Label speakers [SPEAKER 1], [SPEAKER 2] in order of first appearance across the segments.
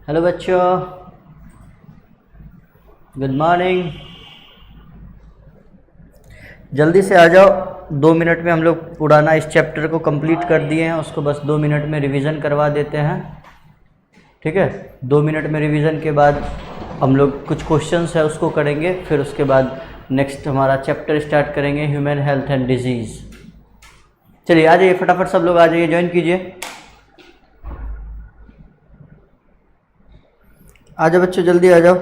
[SPEAKER 1] Hello बच्चों, good morning. जल्दी से आ जाओ, 2 मिनट में हम लोग पुराना इस चैप्टर को कंप्लीट कर दिए हैं, उसको बस 2 मिनट में रिवीजन करवा देते हैं। ठीक है, 2 मिनट में रिवीजन के बाद हम लोग कुछ क्वेश्चंस है उसको करेंगे, फिर उसके बाद नेक्स्ट हमारा चैप्टर स्टार्ट करेंगे, ह्यूमन हेल्थ एंड डिजीज़। चलिए आ जाइए, फटाफट सब लोग आ जाइए, ज्वाइन कीजिए। आ जाओ बच्चों, जल्दी आ जाओ।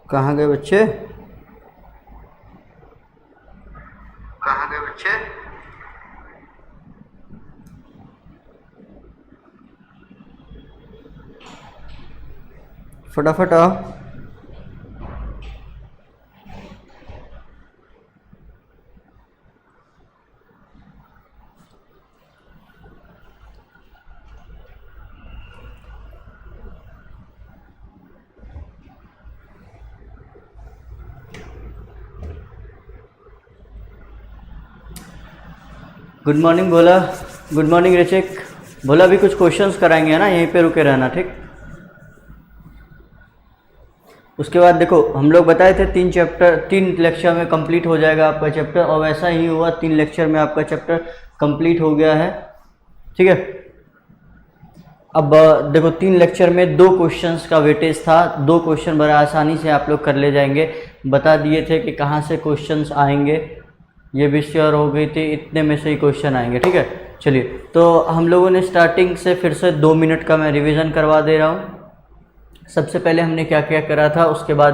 [SPEAKER 1] कहाँ गए बच्चे? कहाँ गए बच्चे? फटाफट आओ। गुड मॉर्निंग भोला, गुड मॉर्निंग ऋचिक। भोला भी कुछ क्वेश्चंस कराएंगे ना, यहीं पे रुके रहना, ठीक। उसके बाद देखो, हम लोग बताए थे 3 लेक्चर में कंप्लीट हो जाएगा आपका चैप्टर, और वैसा ही हुआ, 3 लेक्चर में आपका चैप्टर कंप्लीट हो गया है। ठीक है, अब देखो 3 लेक्चर में 2 क्वेश्चंस का वेटेज था, 2 क्वेश्चन बड़ा आसानी से आप लोग कर ले जाएंगे। बता दिए थे कि कहाँ से क्वेश्चंस आएंगे, ये भी श्योर हो गई थी, इतने में से ही क्वेश्चन आएंगे। ठीक है, चलिए तो हम लोगों ने स्टार्टिंग से फिर से 2 मिनट का मैं रिवीजन करवा दे रहा हूँ। सबसे पहले हमने क्या क्या करा था, उसके बाद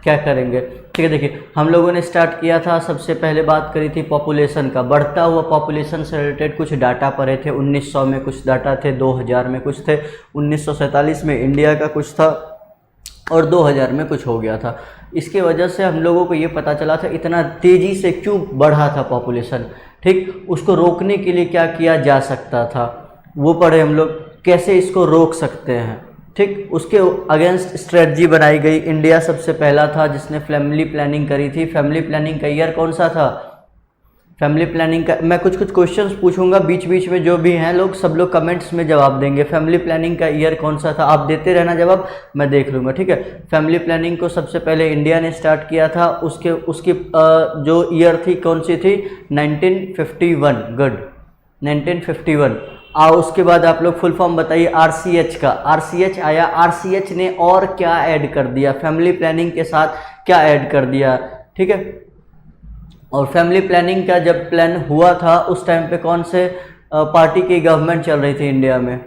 [SPEAKER 1] क्या करेंगे। ठीक है, देखिए हम लोगों ने स्टार्ट किया था, सबसे पहले बात करी थी पॉपुलेशन का, बढ़ता हुआ पॉपुलेशन से रिलेटेड कुछ डाटा पढ़े थे। 1900 में कुछ डाटा थे, 2000 में कुछ थे, 1947 में इंडिया का कुछ था, और 2000 में कुछ हो गया था। इसके वजह से हम लोगों को ये पता चला था इतना तेज़ी से क्यों बढ़ा था पॉपुलेशन। ठीक, उसको रोकने के लिए क्या किया जा सकता था, वो पढ़े हम लोग, कैसे इसको रोक सकते हैं। ठीक, उसके अगेंस्ट स्ट्रेटजी बनाई गई। इंडिया सबसे पहला था जिसने फैमिली प्लानिंग करी थी। फैमिली प्लानिंग का ईयर कौन सा था? फैमिली प्लानिंग का मैं कुछ क्वेश्चंस पूछूंगा बीच बीच में, जो भी हैं लोग सब लोग कमेंट्स में जवाब देंगे। फैमिली प्लानिंग का ईयर कौन सा था, आप देते रहना जवाब, मैं देख लूँगा। ठीक है, फैमिली प्लानिंग को सबसे पहले इंडिया ने स्टार्ट किया था। उसकी जो ईयर थी कौन सी थी? 1951। गुड, 1951। उसके बाद आप लोग फुल फॉर्म बताइए आरसीएच का। आरसीएच आया, आरसीएच ने और क्या ऐड कर दिया, फैमिली प्लानिंग के साथ क्या ऐड कर दिया। ठीक है, और फैमिली प्लानिंग का जब प्लान हुआ था उस टाइम पे कौन से पार्टी की गवर्नमेंट चल रही थी इंडिया में,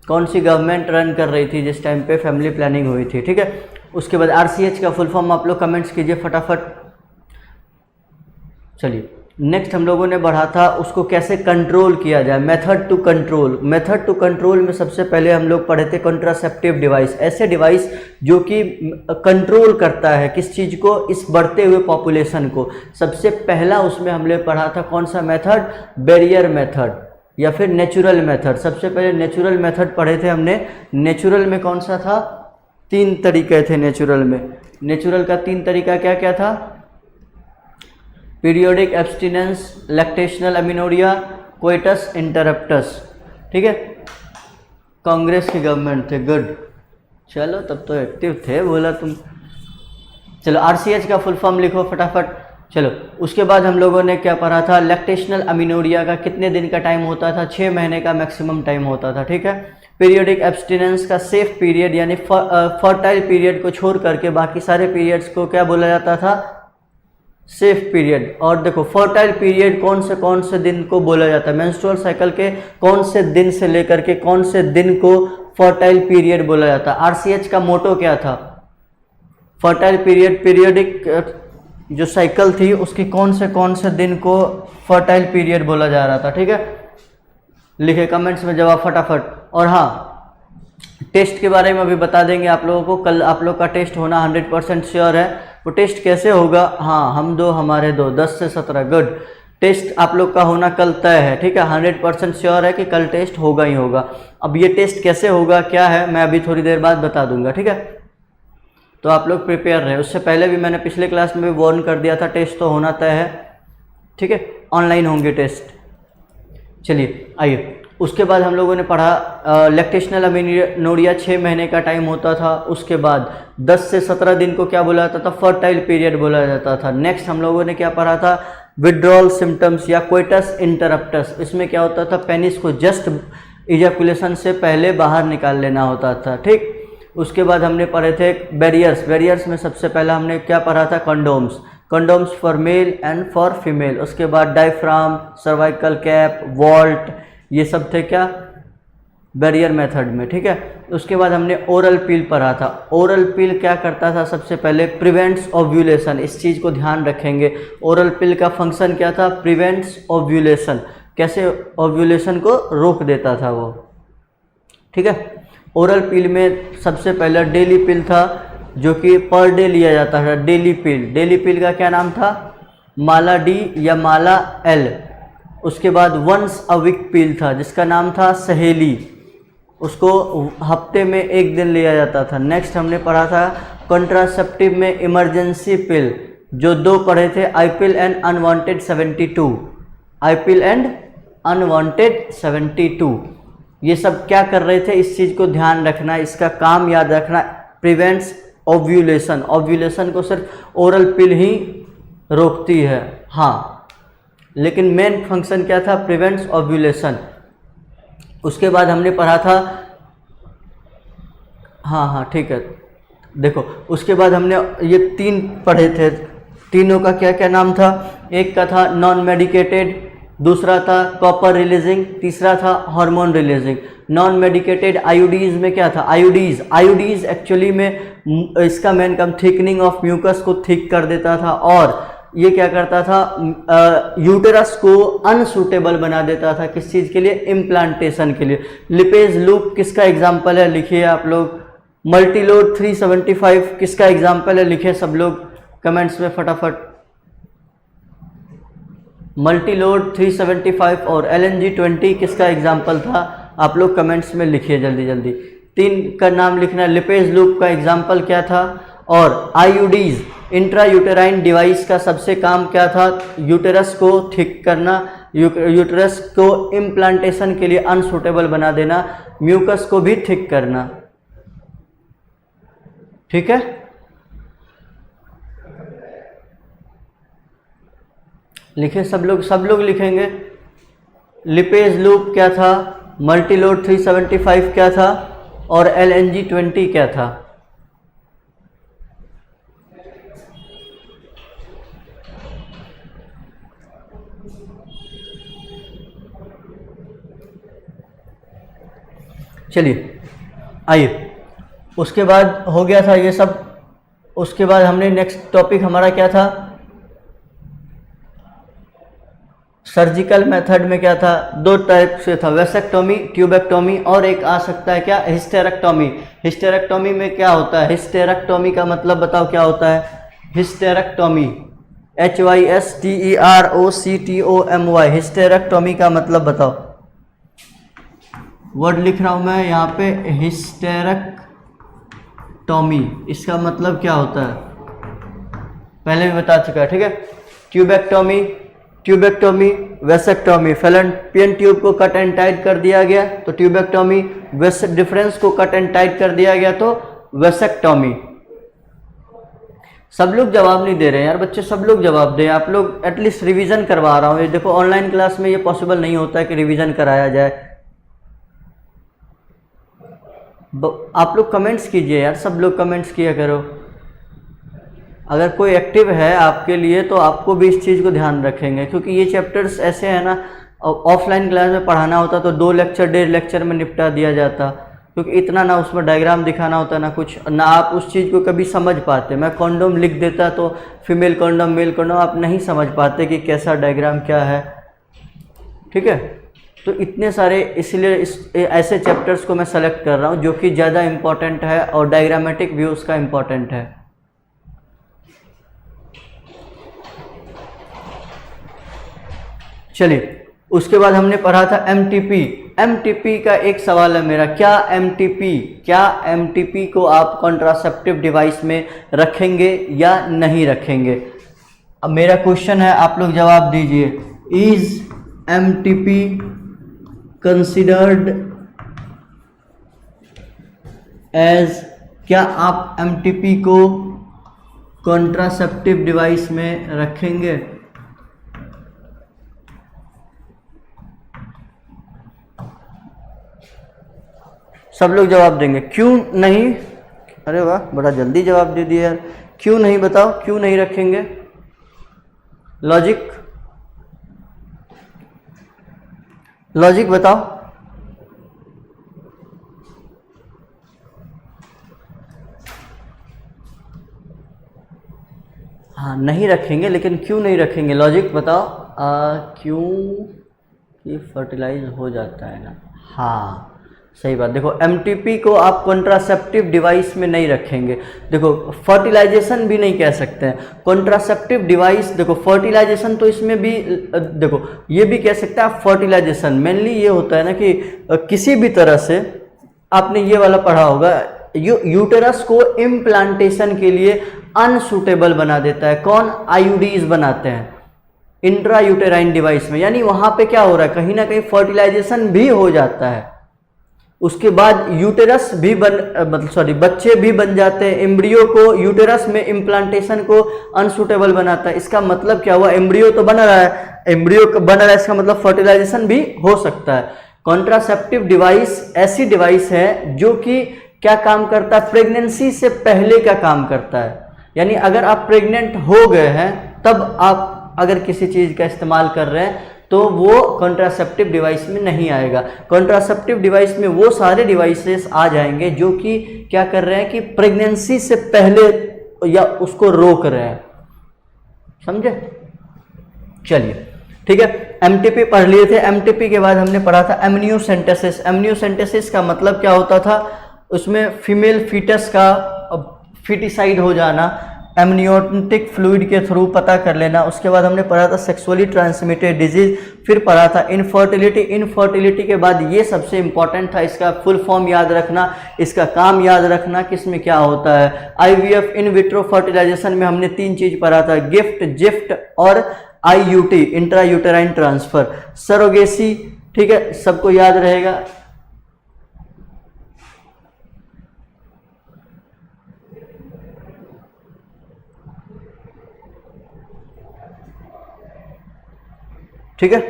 [SPEAKER 1] कौन सी गवर्नमेंट रन कर रही थी जिस टाइम पे फैमिली प्लानिंग हुई थी। ठीक है, उसके बाद आरसीएच का फुल फॉर्म आप लोग कमेंट्स कीजिए फटाफट। चलिए नेक्स्ट हम लोगों ने बढ़ा था उसको कैसे कंट्रोल किया जाए, method to control. Method to control में सबसे पहले हम लोग पढ़े थे कंट्रासेप्टिव डिवाइस, ऐसे डिवाइस जो कि कंट्रोल करता है किस चीज़ को, इस बढ़ते हुए पॉपुलेशन को। सबसे पहला उसमें हमने पढ़ा था कौन सा मेथड? बैरियर मेथड या फिर नेचुरल मेथड। सबसे पहले नेचुरल मेथड पढ़े थे हमने। नेचुरल में कौन सा था? 3 तरीके थे नेचुरल में। नेचुरल का 3 तरीका क्या क्या था? Periodic abstinence, lactational amenorrhea, coitus interruptus. ठीक है, कांग्रेस की गवर्नमेंट थे। गुड, चलो तब तो एक्टिव थे, बोला तुम। चलो आरसीएच का फुल फॉर्म लिखो फटाफट। चलो उसके बाद हम लोगों ने क्या पढ़ा था? लैक्टेशनल अमीनोरिया का कितने दिन का टाइम होता था? 6 महीने का मैक्सिमम टाइम होता था। ठीक है, पीरियोडिक एब्सटिनेंस का सेफ पीरियड यानी फर्टाइल पीरियड को छोड़ करके बाकी सारे पीरियड्स को क्या बोला जाता था? Safe period. और देखो फर्टाइल पीरियड कौन से दिन को बोला जाता है? मेंस्ट्रुअल साइकिल के कौन से दिन से लेकर के कौन से दिन को फर्टाइल पीरियड बोला जाता है? आरसीएच का मोटो क्या था? फर्टाइल पीरियड, पीरियडिक जो साइकिल थी उसकी कौन से दिन को फर्टाइल पीरियड बोला जा रहा था। ठीक है, लिखे कमेंट्स में जवाब फटाफट। और हाँ, टेस्ट के बारे में अभी बता देंगे आप लोगों को, कल आप लोग का टेस्ट होना 100% श्योर है। वो टेस्ट कैसे होगा? हाँ, हम दो हमारे दो, 10 से 17, गुड। टेस्ट आप लोग का होना कल तय है, ठीक है, 100% श्योर है कि कल टेस्ट होगा ही होगा। अब ये टेस्ट कैसे होगा, क्या है, मैं अभी थोड़ी देर बाद बता दूंगा, ठीक है। तो आप लोग प्रिपेयर रहे। उससे पहले भी मैंने पिछले क्लास में भी वार्न कर दिया था, टेस्ट तो होना तय है, ठीक है, ऑनलाइन होंगे टेस्ट। चलिए आइए, उसके बाद हम लोगों ने पढ़ा लैक्टेशनल अमीनोरिया 6 महीने का टाइम होता था। उसके बाद 10 से 17 दिन को क्या बोला जाता था? फर्टाइल पीरियड बोला जाता था। नेक्स्ट हम लोगों ने क्या पढ़ा था? विड्रॉल सिम्टम्स या कोइटस इंटरप्टस। इसमें क्या होता था? पेनिस को जस्ट इजैकुलेशन से पहले बाहर निकाल लेना होता था, ठीक। उसके बाद हमने पढ़े थे बैरियर्स। बैरियर्स में सबसे पहला हमने क्या पढ़ा था? Condoms. Condoms for male and for female. उसके बाद डायफ्राम, सर्वाइकल कैप, वॉल्ट, ये सब थे क्या? बैरियर मेथड में, ठीक है। उसके बाद हमने ओरल पील पढ़ा था। ओरल पील क्या करता था? सबसे पहले प्रिवेंट्स ओव्यूलेशन। इस चीज़ को ध्यान रखेंगे। ओरल पील का फंक्शन क्या था? Prevents ovulation. कैसे ओव्यूलेशन को रोक देता था वो, ठीक है। ओरल पील में सबसे पहले डेली पील था, जो कि पर डे लिया जाता था। डेली पील, डेली पील का क्या नाम था? माला डी या माला एल। उसके बाद वंस अ वीक पील था, जिसका नाम था सहेली। उसको हफ्ते में 1 दिन लिया जाता था। नेक्स्ट हमने पढ़ा था कॉन्ट्रासेप्टिव में इमरजेंसी पिल, जो 2 पढ़े थे, ipill and unwanted 72। Ipill and unwanted 72। ये सब क्या कर रहे थे? इस चीज़ को ध्यान रखना, इसका काम याद रखना। Prevents ovulation. ओव्यूलेशन को सिर्फ ओरल पिल ही रोकती है, हाँ, लेकिन मेन फंक्शन क्या था? Prevents ovulation. उसके बाद हमने पढ़ा था, हाँ ठीक है, देखो उसके बाद हमने ये 3 पढ़े थे। तीनों का क्या क्या नाम था? एक का था नॉन मेडिकेटेड, दूसरा था कॉपर रिलीजिंग, तीसरा था हार्मोन रिलीजिंग। नॉन मेडिकेटेड आयोडीज में क्या था? आयोडीज एक्चुअली में इसका मेन काम थिकनिंग ऑफ म्यूकस को थिक कर देता था, और ये क्या करता था? यूटेरस को अनसूटेबल बना देता था। किस चीज़ के लिए? इम्प्लांटेशन के लिए। लिपेज लूप किसका एग्जाम्पल है? लिखिए आप लोग। मल्टीलोड 375 किसका एग्जाम्पल है? लिखिए सब लोग कमेंट्स में फटाफट। मल्टीलोड 375 और LNG-20 किसका एग्जाम्पल था? आप लोग कमेंट्स में लिखिए जल्दी जल्दी। 3 का नाम लिखना। लिपेज लूप का एग्जाम्पल क्या था? और आईयूडीज इंट्रा यूटेराइन डिवाइस का सबसे काम क्या था? यूटेरस को थिक करना, यूटेरस को इम्प्लांटेशन के लिए अनसूटेबल बना देना, म्यूकस को भी थिक करना, ठीक है। लिखे सब लोग लिखेंगे। लिपेज लूप क्या था? मल्टीलोड 375 क्या था? और LNG-20 क्या था? चलिए आइए, उसके बाद हो गया था ये सब। उसके बाद हमने नेक्स्ट टॉपिक हमारा क्या था? सर्जिकल मेथड में क्या था? 2 टाइप से था, वेसेक्टोमी, ट्यूबेक्टोमी, और एक आ सकता है क्या? हिस्टेरेक्टोमी। हिस्टेरेक्टोमी में क्या होता है? हिस्टेरेक्टोमी का मतलब बताओ क्या होता है? हिस्टेरेक्टोमी, HYSTEROCTOMY, हिस्टेरेक्टोमी का मतलब बताओ। वर्ड लिख रहा हूं मैं यहाँ पे, हिस्टेरेक्टोमी, इसका मतलब क्या होता है? पहले भी बता चुका है, ठीक है। ट्यूबेक्टोमी, वेसेक्टोमी, फैलोपियन ट्यूब को कट एंड टाइट कर दिया गया तो ट्यूबेक्टोमी, डिफरेंस को कट एंड टाइट कर दिया गया तो वेसेक्टोमी। सब लोग जवाब नहीं दे रहे हैं यार बच्चे, सब लोग जवाब दें। आप लोग एटलीस्ट रिवीजन करवा रहा हूँ। ये देखो ऑनलाइन क्लास में ये पॉसिबल नहीं होता है कि रिवीजन कराया जाए। आप लोग कमेंट्स कीजिए यार, सब लोग कमेंट्स किया करो। अगर कोई एक्टिव है आपके लिए तो आपको भी इस चीज़ को ध्यान रखेंगे, क्योंकि ये चैप्टर्स ऐसे हैं ना, ऑफलाइन क्लास में पढ़ाना होता तो 2 लेक्चर 1.5 लेक्चर में निपटा दिया जाता, क्योंकि इतना ना उसमें डायग्राम दिखाना होता ना कुछ, ना आप उस चीज़ को कभी समझ पाते। मैं कॉन्डोम लिख देता तो फीमेल कॉन्डोम, मेल कॉन्डोम, आप नहीं समझ पाते कि कैसा डायग्राम क्या है, ठीक है। तो इतने सारे, इसलिए ऐसे चैप्टर्स को मैं सेलेक्ट कर रहा हूँ जो कि ज़्यादा इम्पॉर्टेंट है और डायग्रामेटिक व्यू उसका इम्पॉर्टेंट है। चलिए उसके बाद हमने पढ़ा था एमटीपी। एमटीपी का एक सवाल है मेरा, क्या एमटीपी को आप कॉन्ट्रासेप्टिव डिवाइस में रखेंगे या नहीं रखेंगे? अब मेरा क्वेश्चन है, आप लोग जवाब दीजिए। इज एमटीपी कंसिडर्ड एज, क्या आप एमटीपी को कॉन्ट्रासेप्टिव डिवाइस में रखेंगे? सब लोग जवाब देंगे, क्यों नहीं? अरे वाह, बड़ा जल्दी जवाब दे दिया यार। क्यों नहीं बताओ, क्यों नहीं रखेंगे? लॉजिक बताओ। हाँ नहीं रखेंगे, लेकिन क्यों नहीं रखेंगे? लॉजिक बताओ। क्यों कि फर्टिलाइज हो जाता है ना। हाँ सही बात। देखो एमटीपी को आप कॉन्ट्रासेप्टिव डिवाइस में नहीं रखेंगे। देखो फर्टिलाइजेशन भी नहीं कह सकते हैं, कॉन्ट्रासेप्टिव डिवाइस। देखो फर्टिलाइजेशन तो इसमें भी, देखो ये भी कह सकते हैं आप फर्टिलाइजेशन। मेनली ये होता है ना कि किसी भी तरह से, आपने ये वाला पढ़ा होगा, यूटेरस को इम्प्लांटेशन के लिए अनसूटेबल बना देता है। कौन? आईयूडीज बनाते हैं इंट्रा यूटेराइन डिवाइस में। यानी वहां पे क्या हो रहा है, कहीं ना कहीं फर्टिलाइजेशन भी हो जाता है। उसके बाद यूटेरस भी बच्चे भी बन जाते हैं। एम्ब्रियो को यूटेरस में इम्प्लांटेशन को अनसूटेबल बनाता है। इसका मतलब क्या हुआ? एम्ब्रियो तो बन रहा है, एम्ब्रियो बन रहा है, इसका मतलब फर्टिलाइजेशन भी हो सकता है। कॉन्ट्रासेप्टिव डिवाइस ऐसी डिवाइस है जो कि क्या काम करता है? प्रेगनेंसी से पहले का काम करता है। यानी अगर आप प्रेग्नेंट हो गए हैं तब आप अगर किसी चीज का इस्तेमाल कर रहे हैं तो वो कॉन्ट्रासेप्टिव डिवाइस में नहीं आएगा। कॉन्ट्रासेप्टिव डिवाइस में वो सारे डिवाइसेस आ जाएंगे जो कि क्या कर रहे हैं कि प्रेगनेंसी से पहले या उसको रोक रहे हैं। समझे? चलिए ठीक है, एमटीपी पढ़ लिए थे। एमटीपी के बाद हमने पढ़ा था एमनियोसेंटेसिस। एमनियोसेंटेसिस का मतलब क्या होता था? उसमें फीमेल फीटस का फिटिसाइड हो जाना, एमनियोटिक फ्लूइड के थ्रू पता कर लेना। उसके बाद हमने पढ़ा था सेक्सुअली ट्रांसमिटेड डिजीज। फिर पढ़ा था इनफर्टिलिटी। इनफर्टिलिटी के बाद ये सबसे इंपॉर्टेंट था, इसका फुल फॉर्म याद रखना, इसका काम याद रखना, किसमें क्या होता है। आईवीएफ, इन विट्रो फर्टिलाइजेशन में हमने 3 चीज पढ़ा था, गिफ्ट, जिफ्ट और IUT, intra uterine transfer. Surrogacy, ठीक है, सबको याद रहेगा। ठीक है,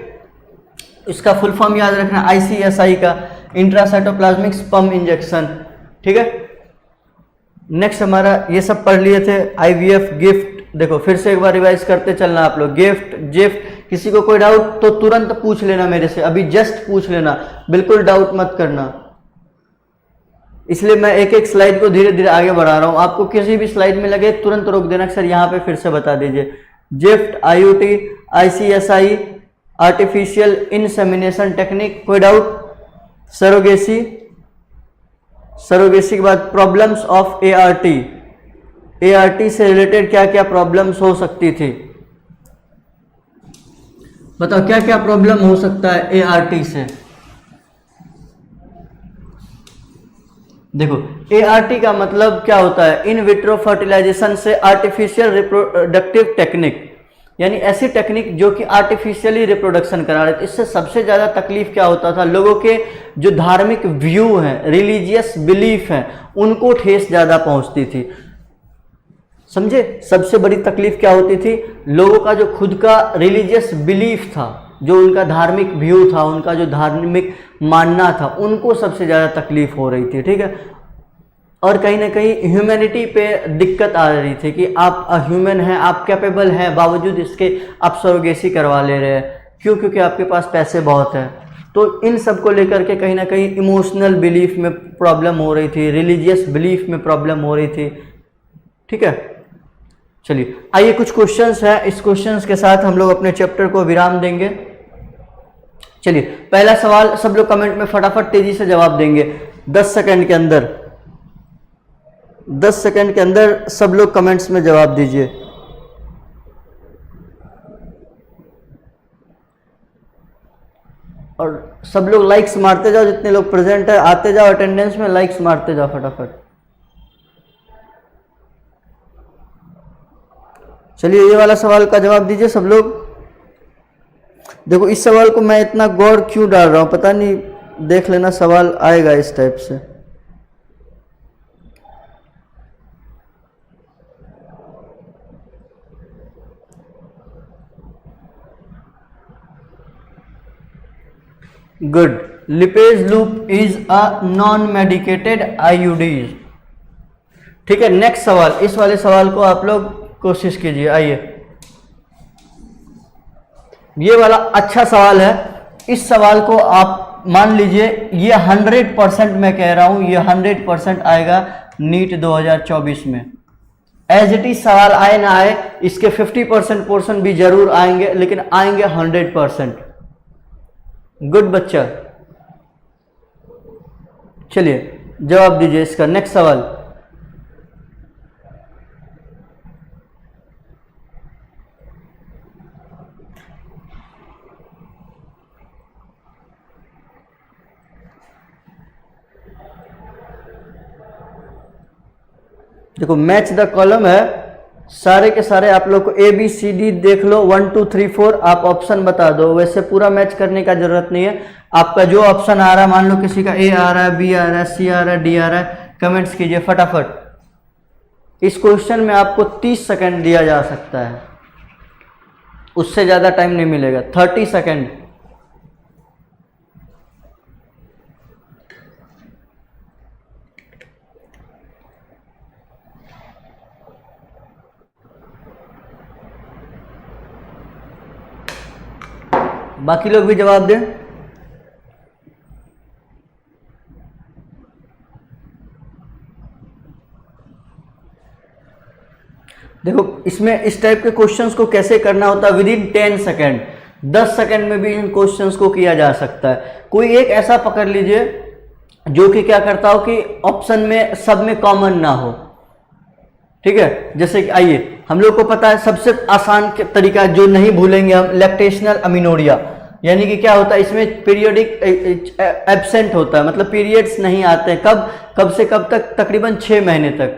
[SPEAKER 1] इसका फुल फॉर्म याद रखना, आईसीएसआई का, इंट्रासाइटोप्लाज्मिक स्पर्म इंजेक्शन। ठीक है, नेक्स्ट हमारा ये सब पढ़ लिए थे। आईवीएफ, गिफ्ट, देखो फिर से एक बार रिवाइज करते चलना आप लोग। गिफ्ट, जिफ्ट, किसी को कोई डाउट तो तुरंत पूछ लेना मेरे से, अभी जस्ट पूछ लेना, बिल्कुल डाउट मत करना। इसलिए मैं एक एक स्लाइड को धीरे धीरे आगे बढ़ा रहा हूं। आपको किसी भी स्लाइड में लगे तुरंत रोक देना, सर यहाँ पे फिर से बता दीजिए। Gift, IUT, ICSI, artificial insemination technique, कोई डाउट? सरोगेसी, सरोगेसी के बाद प्रॉब्लम्स ऑफ एआरटी। एआरटी से रिलेटेड क्या क्या प्रॉब्लम्स हो सकती थी? बताओ क्या क्या प्रॉब्लम हो सकता है एआरटी से? देखो एआरटी का मतलब क्या होता है? इन विट्रो फर्टिलाइजेशन से आर्टिफिशियल रिप्रोडक्टिव टेक्निक, यानी ऐसी टेक्निक जो कि आर्टिफिशियली रिप्रोडक्शन करा रहे थे। इससे सबसे ज्यादा तकलीफ क्या होता था? लोगों के जो धार्मिक व्यू हैं, रिलीजियस बिलीफ हैं, उनको ठेस ज्यादा पहुंचती थी। समझे? सबसे बड़ी तकलीफ क्या होती थी? लोगों का जो खुद का रिलीजियस बिलीफ था, जो उनका धार्मिक व्यू था, उनका जो धार्मिक मानना था, उनको सबसे ज्यादा तकलीफ हो रही थी। ठीक है, और कहीं ना कहीं ह्यूमैनिटी पे दिक्कत आ रही थी कि आप ह्यूमन हैं, आप कैपेबल हैं, बावजूद इसके आप सरोगेसी करवा ले रहे हैं। क्यों? क्योंकि आपके पास पैसे बहुत हैं। तो इन सब को लेकर के कहीं ना कहीं इमोशनल बिलीफ में प्रॉब्लम हो रही थी, रिलीजियस बिलीफ में प्रॉब्लम हो रही थी। ठीक है, चलिए आइए कुछ क्वेश्चंस हैं, इस क्वेश्चंस के साथ हम लोग अपने चैप्टर को विराम देंगे। चलिए पहला सवाल सब लोग कमेंट में फटाफट तेजी से जवाब देंगे 10 सेकंड के अंदर। 10 सेकंड के अंदर सब लोग कमेंट्स में जवाब दीजिए। और सब लोग लाइक्स मारते जाओ, जितने लोग प्रेजेंट है आते जाओ अटेंडेंस में, लाइक्स मारते जाओ फटाफट। चलिए ये वाला सवाल का जवाब दीजिए सब लोग। देखो इस सवाल को मैं इतना गौर क्यों डाल रहा हूं, पता नहीं, देख लेना सवाल आएगा इस टाइप से। Good. Lipase loop is a non medicated IUDs. ठीक है, नेक्स्ट सवाल, इस वाले सवाल को आप लोग कोशिश कीजिए। आइए, ये वाला अच्छा सवाल है। इस सवाल को आप मान लीजिए, ये 100% मैं कह रहा हूं, ये 100% आएगा नीट 2024 में। एज इट इज सवाल आए ना आए, इसके 50% पोर्शन भी जरूर आएंगे, लेकिन आएंगे 100%। गुड बच्चा, चलिए जवाब दीजिए इसका। नेक्स्ट सवाल, देखो मैच द कॉलम है, सारे के सारे आप लोग को ए बी सी डी देख लो, 1 2 3 4 आप ऑप्शन बता दो। वैसे पूरा मैच करने का जरूरत नहीं है, आपका जो ऑप्शन आ रहा है, मान लो किसी का ए आ रहा है, बी आ रहा है, सी आ रहा है, डी आ रहा है, कमेंट्स कीजिए फटाफट। इस क्वेश्चन में आपको 30 सेकंड दिया जा सकता है, उससे ज्यादा टाइम नहीं मिलेगा। 30 सेकंड। बाकी लोग भी जवाब दें। देखो इसमें इस टाइप के क्वेश्चंस को कैसे करना होता है, विद इन 10 सेकेंड, 10 सेकेंड में भी इन क्वेश्चंस को किया जा सकता है। कोई एक ऐसा पकड़ लीजिए जो कि क्या करता हो कि ऑप्शन में सब में कॉमन ना हो। ठीक है, जैसे कि आइए, हम लोग को पता है सबसे आसान तरीका जो नहीं भूलेंगे हम, लैक्टेशनल अमीनोरिया, यानी कि क्या होता है इसमें पीरियोडिक एब्सेंट होता है, मतलब पीरियड्स नहीं आते हैं। कब से कब तक? तकरीबन 6 महीने तक।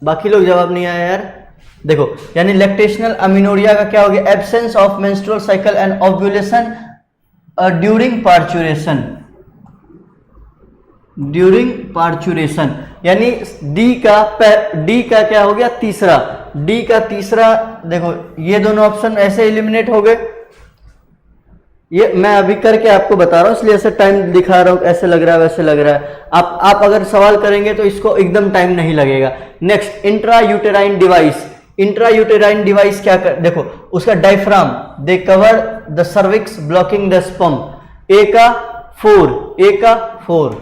[SPEAKER 1] बाकी लोग जवाब नहीं आया यार। देखो यानी लैक्टेशनल अमीनोरिया का क्या हो गया? Absence of menstrual cycle and ovulation during parturition. During parturition यानी डी का क्या हो गया? तीसरा। डी का तीसरा। देखो ये दोनों ऑप्शन ऐसे एलिमिनेट हो गए। ये मैं अभी करके आपको बता रहा हूं, इसलिए ऐसे टाइम दिखा रहा हूं, ऐसे लग रहा है वैसे लग रहा है। आप अगर सवाल करेंगे तो इसको एकदम टाइम नहीं लगेगा। Next, intra uterine device. Intra uterine device क्या कर, देखो उसका diaphragm, they cover the cervix blocking the sperm. A का 4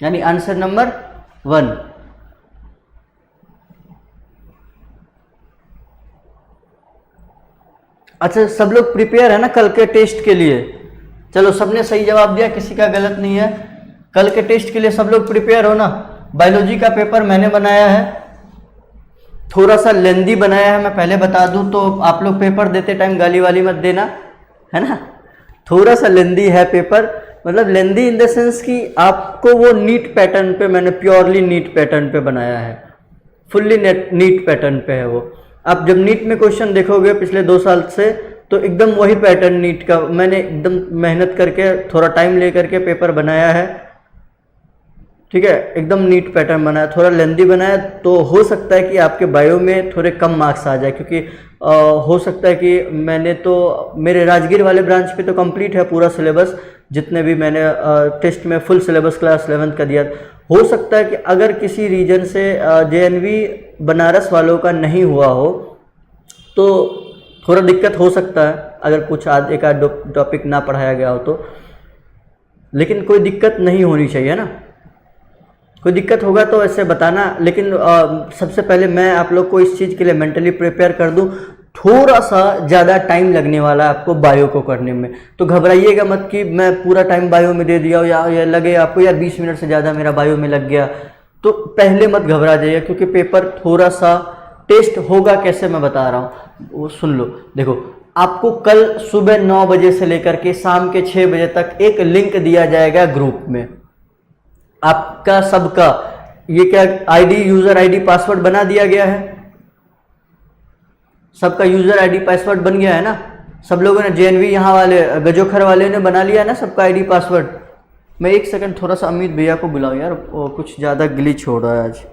[SPEAKER 1] यानी आंसर नंबर 1। अच्छा, सब लोग प्रिपेयर है ना कल के टेस्ट के लिए? चलो सबने सही जवाब दिया, किसी का गलत नहीं है। कल के टेस्ट के लिए सब लोग प्रिपेयर हो ना? बायोलॉजी का पेपर मैंने बनाया है, थोड़ा सा लेंदी बनाया है, मैं पहले बता दूं, तो आप लोग पेपर देते टाइम गाली वाली मत देना, है ना? थोड़ा सा लेंदी है पेपर, मतलब लेंदी इन द सेंस कि आपको वो नीट पैटर्न पे, मैंने प्योरली नीट पैटर्न पे बनाया है, फुल्ली नीट पैटर्न पे है वो। आप जब नीट में क्वेश्चन देखोगे पिछले 2 साल से, तो एकदम वही पैटर्न नीट का मैंने एकदम मेहनत करके, थोड़ा टाइम ले करके पेपर बनाया है। ठीक है, एकदम नीट पैटर्न बनाया, थोड़ा लेंदी बनाया, तो हो सकता है कि आपके बायो में थोड़े कम मार्क्स आ जाए, क्योंकि हो सकता है कि मैंने तो, मेरे राजगीर वाले ब्रांच पे तो कंप्लीट है पूरा सिलेबस, जितने भी मैंने टेस्ट में फुल सिलेबस क्लास 11th का दिया। हो सकता है कि अगर किसी रीजन से जेएनवी बनारस वालों का नहीं हुआ हो तो थोड़ा दिक्कत हो सकता है, अगर कुछ एक आध टॉपिक ना पढ़ाया गया हो तो, लेकिन कोई दिक्कत नहीं होनी चाहिए ना। कोई दिक्कत होगा तो ऐसे बताना, लेकिन सबसे पहले मैं आप लोग को इस चीज़ के लिए मेंटली प्रिपेयर कर दूं। थोड़ा सा ज़्यादा टाइम लगने वाला है आपको बायो को करने में, तो घबराइएगा मत कि मैं पूरा टाइम बायो में दे दिया या लगे आपको यार 20 मिनट से ज़्यादा मेरा बायो में लग गया, तो पहले मत घबरा जाइए, क्योंकि पेपर थोड़ा सा टेस्ट होगा कैसे मैं बता रहा हूँ, वो सुन लो। देखो आपको कल सुबह 9 बजे से लेकर के शाम के 6 बजे तक एक लिंक दिया जाएगा ग्रुप में। आपका सबका ये क्या आईडी, यूजर आईडी पासवर्ड बना दिया गया है? सबका यूजर आईडी पासवर्ड बन गया है ना? सब लोगों ने, जेएनवी यहाँ वाले गजोखर वाले ने बना लिया है ना सबका आईडी पासवर्ड? मैं एक सेकंड थोड़ा सा अमित भैया को बुलाऊं यार, वो कुछ ज़्यादा ग्लिच हो रहा है आज।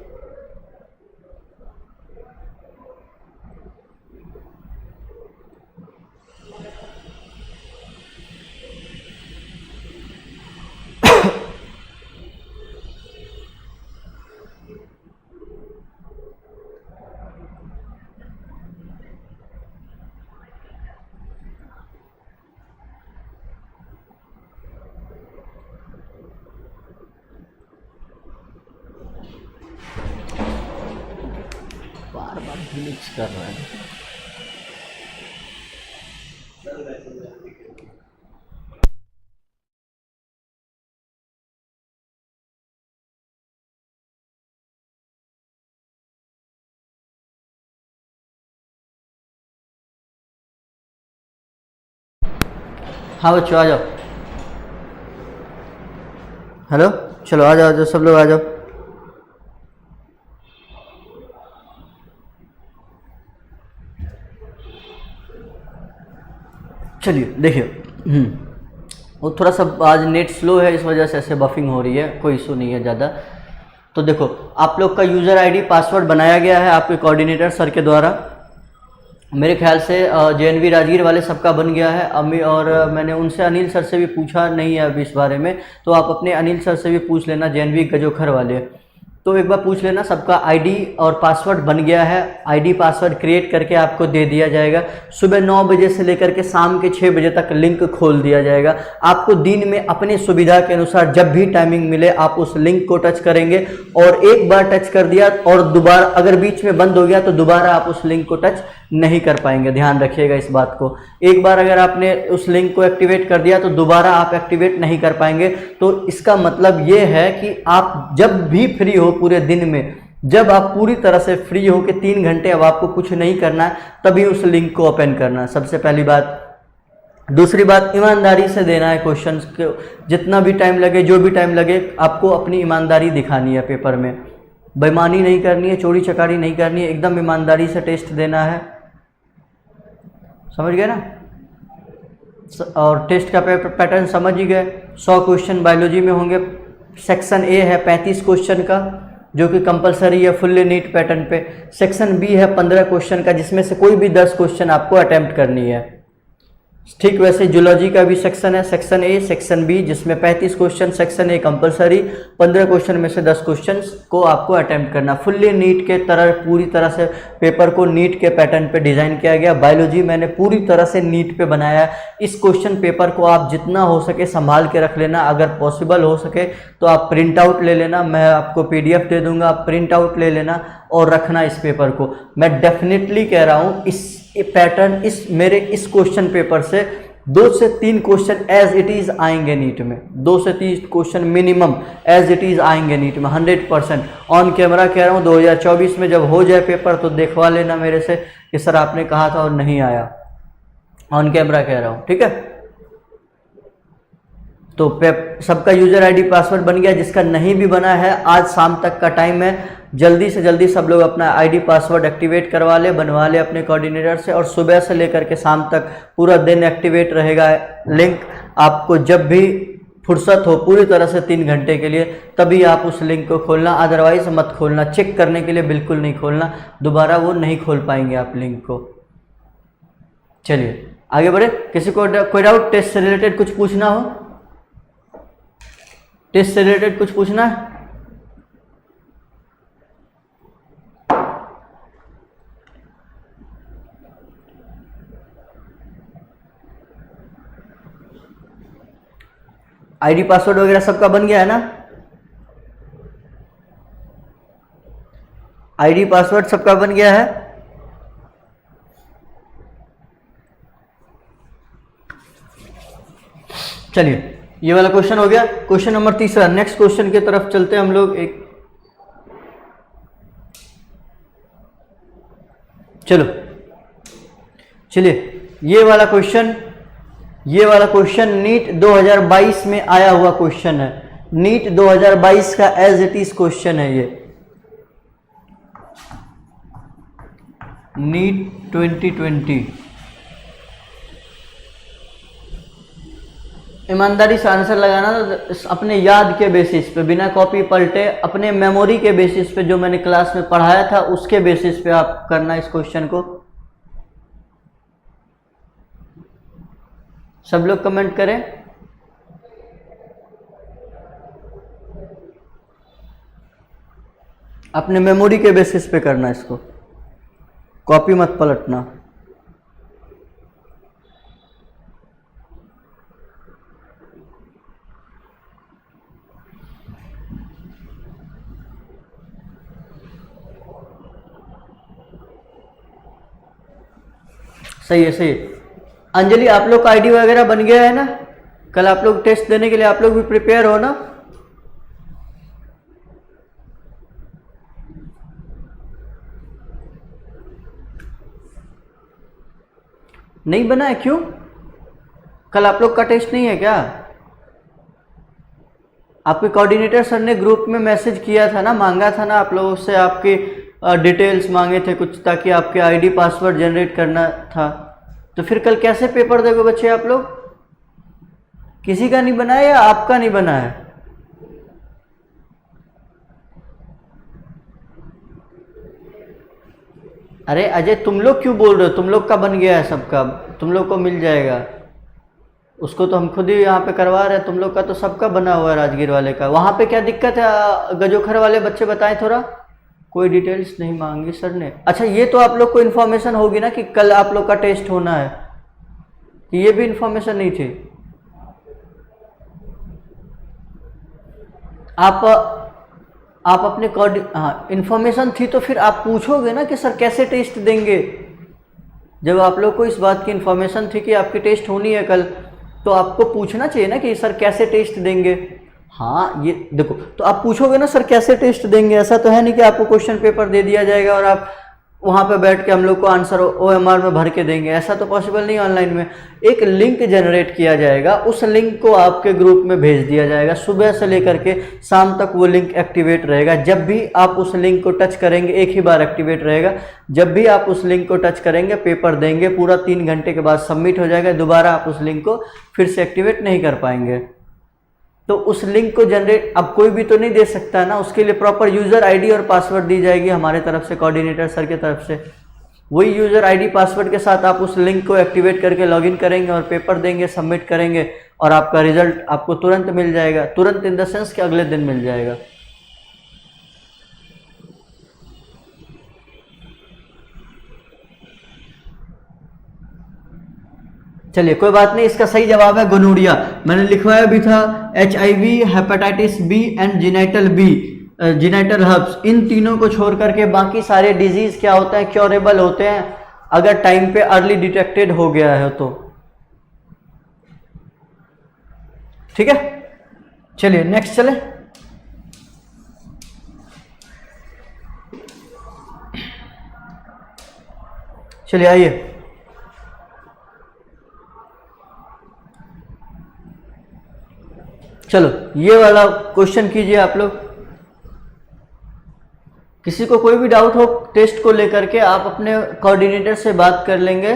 [SPEAKER 1] बार बार ग्लिच कर रहा है। हाँ बच्चों आ जाओ। हेलो, चलो आ जाओ, सब लोग आ जाओ। चलिए देखिए, वो थोड़ा सा आज नेट स्लो है, इस वजह से ऐसे बफिंग हो रही है, कोई इशू नहीं है ज़्यादा। तो देखो, आप लोग का यूज़र आईडी पासवर्ड बनाया गया है आपके कोऑर्डिनेटर सर के द्वारा। मेरे ख्याल से जेएनवी राजगीर वाले सबका बन गया है। और मैंने उनसे, अनिल सर से भी पूछा नहीं है अभी इस बारे में, तो आप अपने अनिल सर से भी पूछ लेना, जेएनवी गजोखर वाले, तो एक बार पूछ लेना। सबका आईडी और पासवर्ड बन गया है, आईडी पासवर्ड क्रिएट करके आपको दे दिया जाएगा। सुबह 9 बजे से लेकर के शाम के 6 बजे तक लिंक खोल दिया जाएगा। आपको दिन में अपनी सुविधा के अनुसार जब भी टाइमिंग मिले आप उस लिंक को टच करेंगे, और एक बार टच कर दिया और दोबारा अगर बीच में बंद हो गया तो दोबारा आप उस लिंक को टच नहीं कर पाएंगे। ध्यान रखिएगा इस बात को। एक बार अगर आपने उस लिंक को एक्टिवेट कर दिया तो दोबारा आप एक्टिवेट नहीं कर पाएंगे। तो इसका मतलब ये है कि आप जब भी फ्री हो पूरे दिन में, जब आप पूरी तरह से फ्री हो कि 3 घंटे अब आपको कुछ नहीं करना है, तभी उस लिंक को ओपन करना है, सबसे पहली बात। दूसरी बात, ईमानदारी से देना है क्वेश्चंस को, जितना भी टाइम लगे, जो भी टाइम लगे, आपको अपनी ईमानदारी दिखानी है पेपर में। बेईमानी नहीं करनी है, चोरी चकारी नहीं करनी है, एकदम ईमानदारी से टेस्ट देना है, समझ गए ना? और टेस्ट का पैटर्न समझ ही गए। 100 क्वेश्चन बायोलॉजी में होंगे। सेक्शन ए है 35 क्वेश्चन का, जो कि कंपलसरी है फुल्ली नीट पैटर्न पे। सेक्शन बी है 15 क्वेश्चन का, जिसमें से कोई भी 10 क्वेश्चन आपको अटेम्प्ट करनी है। ठीक वैसे जूलॉजी का भी सेक्शन है, सेक्शन ए, सेक्शन बी, जिसमें 35 question, section A compulsory, 15 question में से 10 क्वेश्चन को आपको अटेम्प्ट करना। फुल्ली नीट के तरह पूरी तरह से पेपर को नीट के पैटर्न पे डिज़ाइन किया गया। बायोलॉजी मैंने पूरी तरह से नीट पे बनाया। इस क्वेश्चन पेपर को आप जितना हो सके संभाल के रख लेना। अगर पॉसिबल हो सके तो आप प्रिंट आउट ले लेना, मैं आपको PDF दे दूंगा, आप प्रिंट आउट ले लेना और रखना इस पेपर को। मैं डेफिनेटली कह रहा हूँ इस पैटर्न, मेरे इस क्वेश्चन पेपर से 2 से 3 क्वेश्चन एज इट इज आएंगे नीट में। 2 से 3 question minimum age it is आएंगे नीट में, 100%। ऑन कैमरा कह रहा हूँ, 2024 में जब हो जाए पेपर तो देखवा लेना मेरे से कि सर आपने कहा था और नहीं आया। ऑन कैमरा कह रहा हूँ, ठीक है? तो सबका यूजर आईडी पासवर्ड बन गया। जिसका नहीं भी बना है, आज शाम तक का टाइम है, जल्दी से जल्दी सब लोग अपना आईडी पासवर्ड एक्टिवेट करवा ले, बनवा ले अपने कोऑर्डिनेटर से। और सुबह से लेकर के शाम तक पूरा दिन एक्टिवेट रहेगा लिंक। आपको जब भी फुर्सत हो पूरी तरह से 3 घंटे के लिए, तभी आप उस लिंक को खोलना, अदरवाइज मत खोलना। चेक करने के लिए बिल्कुल नहीं खोलना, दोबारा वो नहीं खोल पाएंगे आप लिंक को। चलिए आगे बढ़े। किसी को कोई डाउट टेस्ट से रिलेटेड कुछ पूछना हो? टेस्ट से रिलेटेड कुछ पूछना है? आईडी पासवर्ड वगैरह सबका बन गया है ना? आईडी पासवर्ड सबका बन गया है? चलिए ये वाला क्वेश्चन हो गया। Question number 3। नेक्स्ट क्वेश्चन की तरफ चलते हैं हम लोग। चलिए ये वाला क्वेश्चन नीट 2022 में आया हुआ क्वेश्चन है। नीट 2022 का एज इट इज क्वेश्चन है ये, नीट 2020। ईमानदारी से आंसर लगाना तो अपने याद के बेसिस पे, बिना कॉपी पलटे, अपने मेमोरी के बेसिस पे, जो मैंने क्लास में पढ़ाया था उसके बेसिस पे आप करना इस क्वेश्चन को। सब लोग कमेंट करें। अपने मेमोरी के बेसिस पे करना इसको, कॉपी मत पलटना। सही है, सही है। अंजलि, आप लोग का आईडी वगैरह बन गया है ना? कल आप लोग टेस्ट देने के लिए आप लोग भी प्रिपेयर हो ना? नहीं बना है? क्यों? कल आप लोग का टेस्ट नहीं है क्या? आपके कोऑर्डिनेटर सर ने ग्रुप में मैसेज किया था ना, मांगा था ना आप लोगों से, आपके डिटेल्स मांगे थे कुछ, ताकि आपके आईडी पासवर्ड जनरेट करना था। तो फिर कल कैसे पेपर दोगे बच्चे आप लोग? किसी का नहीं बना है या आपका नहीं बना है? अरे अजय, तुम लोग क्यों बोल रहे हो? तुम लोग का बन गया है सबका, तुम लोग को मिल जाएगा। उसको तो हम खुद ही यहाँ पे करवा रहे हैं। तुम लोग का तो सबका बना हुआ है, राजगीर वाले का। वहाँ पे क्या दिक्कत है? गजोखर वाले बच्चे बताएं थोड़ा। कोई डिटेल्स नहीं मांगी सर ने। अच्छा, ये तो आप लोग को इन्फॉर्मेशन होगी ना कि कल आप लोग का टेस्ट होना है, कि ये भी इन्फॉर्मेशन नहीं थी? आप अपने हाँ, इन्फॉर्मेशन थी तो फिर आप पूछोगे ना कि सर कैसे टेस्ट देंगे। जब आप लोग को इस बात की इन्फॉर्मेशन थी कि आपकी टेस्ट होनी है कल, तो आपको पूछना चाहिए ना कि सर कैसे टेस्ट देंगे। हाँ, ये देखो, तो आप पूछोगे ना सर कैसे टेस्ट देंगे। ऐसा तो है नहीं कि आपको क्वेश्चन पेपर दे दिया जाएगा और आप वहाँ पे बैठ के हम लोग को आंसर OMR में भर के देंगे। ऐसा तो पॉसिबल नहीं। ऑनलाइन में एक लिंक जनरेट किया जाएगा, उस लिंक को आपके ग्रुप में भेज दिया जाएगा। सुबह से लेकर के शाम तक वो लिंक एक्टिवेट रहेगा। जब भी आप उस लिंक को टच करेंगे, एक ही बार एक्टिवेट रहेगा, जब भी आप उस लिंक को टच करेंगे पेपर देंगे, पूरा 3 घंटे के बाद सबमिट हो जाएगा। दोबारा आप उस लिंक को फिर से एक्टिवेट नहीं कर पाएंगे। तो उस लिंक को जनरेट अब कोई भी तो नहीं दे सकता ना, उसके लिए प्रॉपर यूज़र आईडी और पासवर्ड दी जाएगी हमारे तरफ से, कोऑर्डिनेटर सर की तरफ से। वही यूज़र आईडी पासवर्ड के साथ आप उस लिंक को एक्टिवेट करके लॉगिन करेंगे और पेपर देंगे, सबमिट करेंगे, और आपका रिजल्ट आपको तुरंत मिल जाएगा। तुरंत इन द सेंस कि अगले दिन मिल जाएगा। चलिए, कोई बात नहीं। इसका सही जवाब है गोनोरिया। मैंने लिखवाया भी था। HIV, hepatitis B and genital B, genital herpes, इन तीनों को छोड़ करके बाकी सारे डिजीज क्या होते हैं? क्योरेबल होते हैं, अगर टाइम पे अर्ली डिटेक्टेड हो गया है तो। ठीक है, चलिए नेक्स्ट चले। चलिए आइए, चलो ये वाला क्वेश्चन कीजिए आप लोग। किसी को कोई भी डाउट हो टेस्ट को लेकर के, आप अपने कोऑर्डिनेटर से बात कर लेंगे।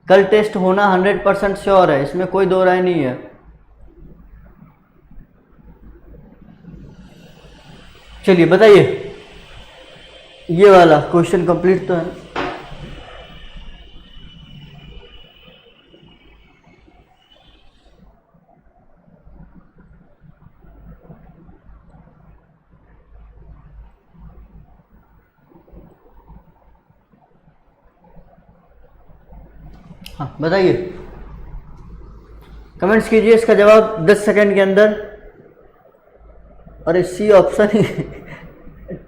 [SPEAKER 1] कल टेस्ट होना 100% श्योर है, इसमें कोई दो राय नहीं है। चलिए बताइए, ये वाला क्वेश्चन कंप्लीट तो है। हाँ बताइए, कमेंट्स कीजिए इसका जवाब 10 सेकंड के अंदर। और सी ऑप्शन ही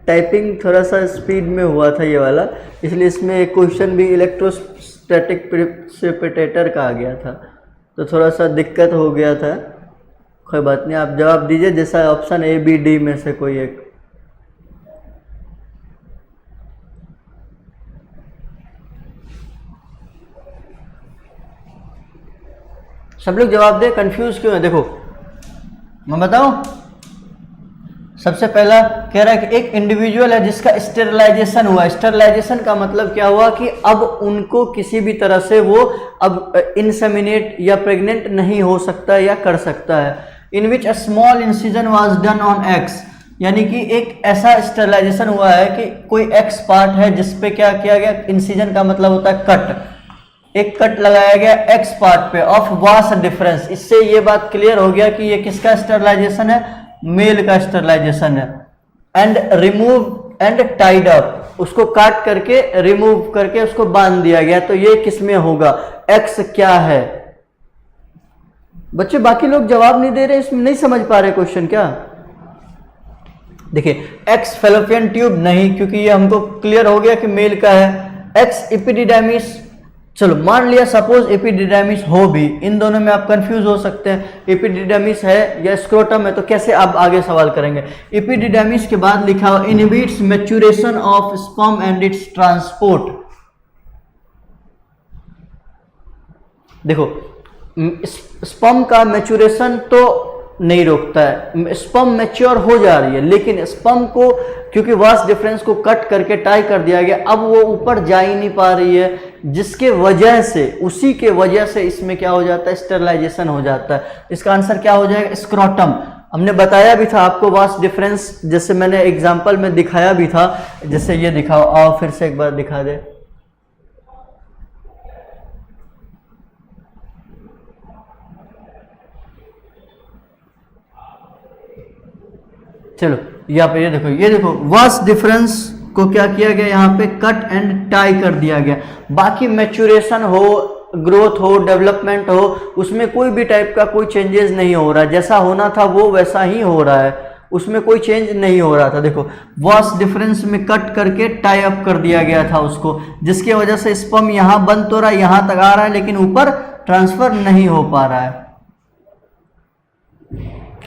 [SPEAKER 1] टाइपिंग थोड़ा सा स्पीड में हुआ था ये वाला, इसलिए इसमें एक क्वेश्चन भी इलेक्ट्रोस्टैटिक प्रेसिपिटेटर का आ गया था, तो थोड़ा सा दिक्कत हो गया था। कोई बात नहीं, आप जवाब दीजिए जैसा ऑप्शन A, B, D में से कोई एक। सब लोग जवाब दे, कंफ्यूज क्यों है? देखो मैं बताऊं, सबसे पहला कह रहा है कि एक इंडिविजुअल है जिसका स्टेरिलाइजेशन हुआ। स्टेरिलाइजेशन का मतलब क्या हुआ कि अब उनको किसी भी तरह से वो अब इंसेमिनेट या प्रेग्नेंट नहीं हो सकता या कर सकता है। In which a small incision was done on x, यानी कि एक ऐसा स्टेरिलाइजेशन हुआ है कि कोई एक्स पार्ट है जिसपे क्या किया गया, इंसिजन का मतलब होता है कट, एक कट लगाया गया एक्स पार्ट पे ऑफ वास्ट डिफरेंस। इससे ये बात क्लियर हो गया कि ये किसका स्टेरिलाइजेशन है, मेल का स्टेरिलाइजेशन है। And remove and tied up, उसको काट करके रिमूव करके उसको बांध दिया गया। तो ये किसमें होगा, एक्स क्या है? बच्चे बाकी लोग जवाब नहीं दे रहे, इसमें नहीं समझ पा रहे क्वेश्चन क्या? देखिए एक्स फेलोपियन ट्यूब नहीं, क्योंकि ये हमको क्लियर हो गया कि मेल का है। एक्स एपिडिडाइमिस, चलो मान लिया सपोज एपिडिडाइमिस हो भी, इन दोनों में आप कंफ्यूज हो सकते हैं, एपिडिडाइमिस है या स्क्रोटम है, तो कैसे आप आगे सवाल करेंगे? एपिडिडाइमिस के बाद लिखा हुआ inhibits maturation of sperm and it's transport. देखो स्पर्म का मैच्योरेशन तो नहीं रोकता है, स्पर्म मैच्योर हो जा रही है, लेकिन स्पर्म को क्योंकि वास्ट डिफरेंस को कट करके टाई कर दिया गया, अब वो ऊपर जा ही नहीं पा रही है, जिसके वजह से उसी के वजह से इसमें क्या हो जाता है, स्टेरिलाइजेशन हो जाता है। इसका आंसर क्या हो जाएगा, स्क्रोटम। हमने बताया भी था आपको वास्ट डिफरेंस, जैसे मैंने एग्जाम्पल में दिखाया भी था, जैसे ये दिखाओ, आओ फिर से एक बार दिखा दे। चलो यहाँ पे ये देखो वास्ट डिफरेंस को क्या किया गया, यहाँ पे कट एंड टाई कर दिया गया। बाकी मैच्योरेशन हो, ग्रोथ हो, डेवलपमेंट हो, उसमें कोई भी टाइप का कोई चेंजेस नहीं हो रहा, जैसा होना था वो वैसा ही हो रहा है, उसमें कोई चेंज नहीं हो रहा था। देखो वास्ट डिफरेंस में कट करके टाई अप कर दिया गया था उसको, जिसकी वजह से स्पर्म यहाँ बंद तो रहा, यहाँ तक आ रहा है, लेकिन ऊपर ट्रांसफर नहीं हो पा रहा है।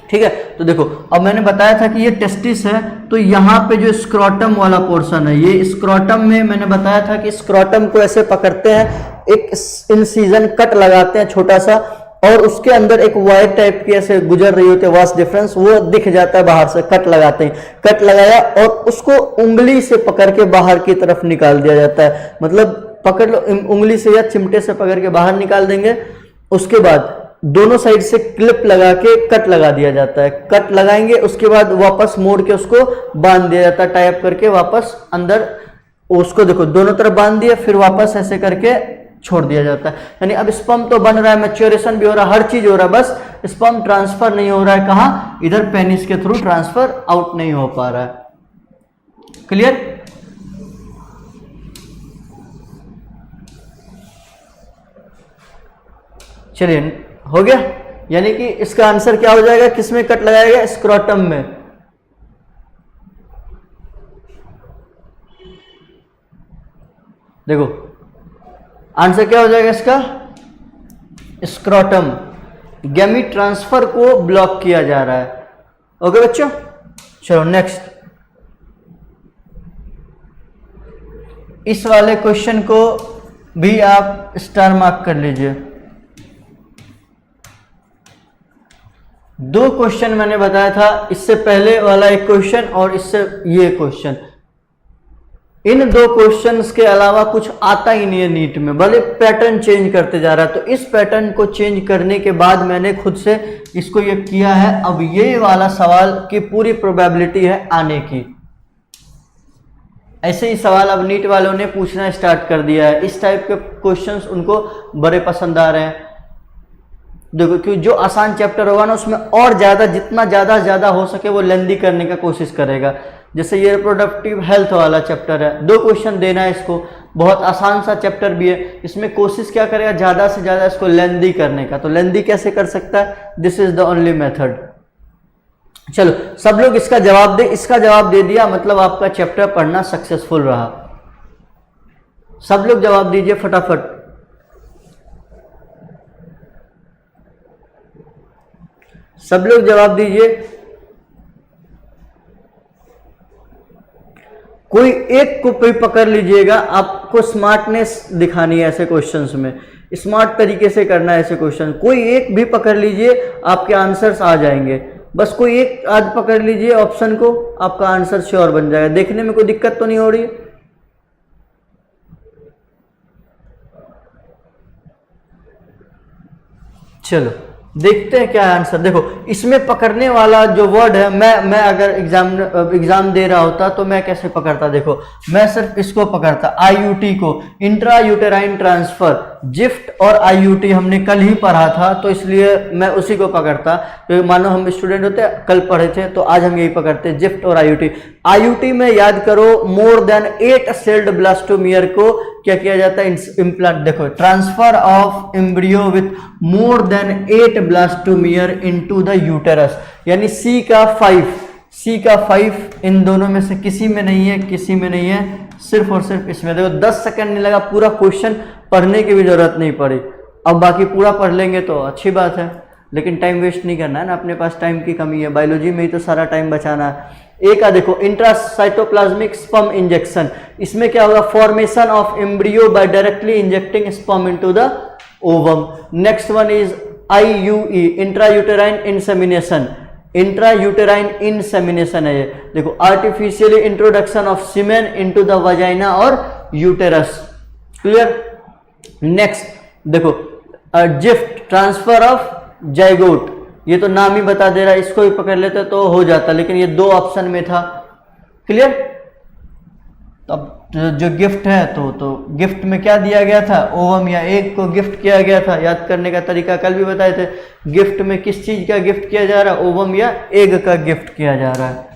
[SPEAKER 1] ठीक है, तो देखो अब मैंने बताया था कि ये टेस्टिस है, तो यहाँ पे जो स्क्रोटम वाला पोर्शन है, ये स्क्रोटम में मैंने बताया था कि स्क्रोटम को ऐसे पकड़ते हैं, एक इंसिजन कट लगाते हैं छोटा सा, और उसके अंदर एक वायर टाइप की ऐसे गुजर रही होती है वास्ट डिफरेंस, वो दिख जाता है बाहर से, कट लगाते हैं, कट लगाया और उसको उंगली से पकड़ के बाहर की तरफ निकाल दिया जाता है। मतलब पकड़ लो उंगली से या चिमटे से पकड़ के बाहर निकाल देंगे, उसके बाद दोनों साइड से क्लिप लगा के कट लगा दिया जाता है, कट लगाएंगे, उसके बाद वापस मोड़ के उसको बांध दिया जाता है, टाई अप करके वापस अंदर उसको देखो दोनों तरफ बांध दिया, फिर वापस ऐसे करके छोड़ दिया जाता है। यानी अब स्पर्म तो बन रहा है, मैच्योरेशन भी हो रहा है, हर चीज हो रहा है, बस स्पर्म ट्रांसफर नहीं हो रहा है, कहाँ, इधर पेनिस के थ्रू ट्रांसफर आउट नहीं हो पा रहा है। क्लियर? चलिए हो गया, यानी कि इसका आंसर क्या हो जाएगा, किसमें कट लगाएगा, स्क्रोटम में। देखो आंसर क्या हो जाएगा इसका, स्क्रोटम। गैमीट ट्रांसफर को ब्लॉक किया जा रहा है। ओके बच्चों, चलो नेक्स्ट। इस वाले क्वेश्चन को भी आप स्टार मार्क कर लीजिए। दो क्वेश्चन मैंने बताया था, इससे पहले वाला एक क्वेश्चन और इससे ये क्वेश्चन। इन दो क्वेश्चंस के अलावा कुछ आता ही नहीं है नीट में, भले पैटर्न चेंज करते जा रहा है। तो इस पैटर्न को चेंज करने के बाद मैंने खुद से इसको ये किया है। अब ये वाला सवाल की पूरी प्रोबेबिलिटी है आने की। ऐसे ही सवाल अब नीट वालों ने पूछना स्टार्ट कर दिया है। इस टाइप के क्वेश्चंस उनको बड़े पसंद आ रहे हैं। देखो क्योंकि जो आसान चैप्टर होगा ना, उसमें और ज़्यादा, जितना ज़्यादा हो सके वो लेंदी करने का कोशिश करेगा। जैसे ये रिप्रोडक्टिव हेल्थ वाला चैप्टर है, 2 क्वेश्चन देना है इसको, बहुत आसान सा चैप्टर भी है। इसमें कोशिश क्या करेगा, ज़्यादा से ज़्यादा इसको लेंदी करने का। तो लेंदी कैसे कर सकता है, this is the only method. चलो सब लोग इसका जवाब दे। इसका जवाब दे दिया मतलब आपका चैप्टर पढ़ना सक्सेसफुल रहा। सब लोग जवाब दीजिए फटाफट। सब लोग जवाब दीजिए। कोई एक को भी पकड़ लीजिएगा, आपको स्मार्टनेस दिखानी है ऐसे क्वेश्चंस में। स्मार्ट तरीके से करना है ऐसे क्वेश्चन, कोई एक भी पकड़ लीजिए आपके आंसर्स आ जाएंगे, बस कोई एक आज पकड़ लीजिए ऑप्शन को, आपका आंसर श्योर बन जाएगा। देखने में कोई दिक्कत तो नहीं हो रही है? चलो देखते हैं क्या है आंसर। देखो इसमें पकड़ने वाला जो वर्ड है, मैं अगर एग्जाम दे रहा होता तो मैं कैसे पकड़ता, देखो मैं सिर्फ इसको पकड़ता, आईयूटी को, इंट्रा यूटेराइन ट्रांसफर, जिफ्ट और आईयूटी हमने कल ही पढ़ा था तो इसलिए मैं उसी को पकड़ता। तो मानो हम स्टूडेंट होते कल पढ़े थे तो आज हम यही पकड़ते, जिफ्ट और आईयूटी। आईयूटी में याद करो मोर देन 8 सेल्ड ब्लास्टोमियर को क्या किया जाता है, इम्प्लांट। देखो transfer of embryo with more than 8 blastomere into the uterus, यानी सी का 5 इन दोनों में से किसी में नहीं है, किसी में नहीं है, सिर्फ और सिर्फ इसमें। देखो 10 सेकंड नहीं लगा, पूरा क्वेश्चन पढ़ने की भी जरूरत नहीं पड़ी। अब बाकी पूरा पढ़ लेंगे तो अच्छी बात है, लेकिन टाइम वेस्ट नहीं करना है ना, अपने पास टाइम की कमी है, बायोलॉजी में ही तो सारा टाइम बचाना है। एक आ देखो इंट्रासाइटोप्लाज्मिक स्पर्म इंजेक्शन, इसमें क्या होगा, formation of embryo by directly injecting sperm into the ovum. Next one is IUE, intrauterine insemination, intrauterine insemination है ये। देखो artificially introduction of semen into the vagina और यूटेरस, क्लियर। नेक्स्ट देखो GIFT, transfer of zygote, ये तो नाम ही बता दे रहा है, इसको भी पकड़ लेते तो हो जाता, लेकिन ये 2 ऑप्शन में था, क्लियर। अब जो गिफ्ट है तो गिफ्ट में क्या दिया गया था, ओवम या एग को गिफ्ट किया गया था। याद करने का तरीका कल भी बताए थे, गिफ्ट में किस चीज का गिफ्ट किया जा रहा है, ओवम या एग का गिफ्ट किया जा रहा है।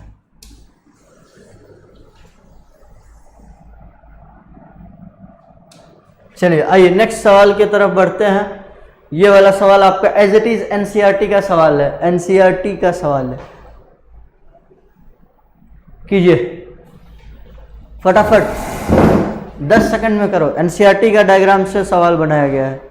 [SPEAKER 1] चलिए आइए नेक्स्ट सवाल की तरफ बढ़ते हैं। ये वाला सवाल आपका एज इट इज एनसीईआरटी का सवाल है, एनसीईआरटी का सवाल है, कीजिए फटाफट 10 सेकंड में करो। एनसीईआरटी का डायग्राम से सवाल बनाया गया है।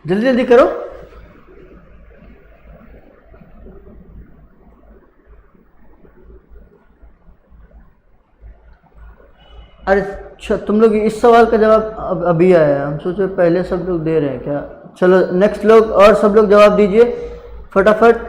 [SPEAKER 1] जल्दी जल्दी करो। अरे अच्छा, तुम लोग इस सवाल का जवाब अभी आया है, हम सोचे पहले सब लोग दे रहे हैं क्या। चलो नेक्स्ट लोग और सब लोग जवाब दीजिए फटाफट।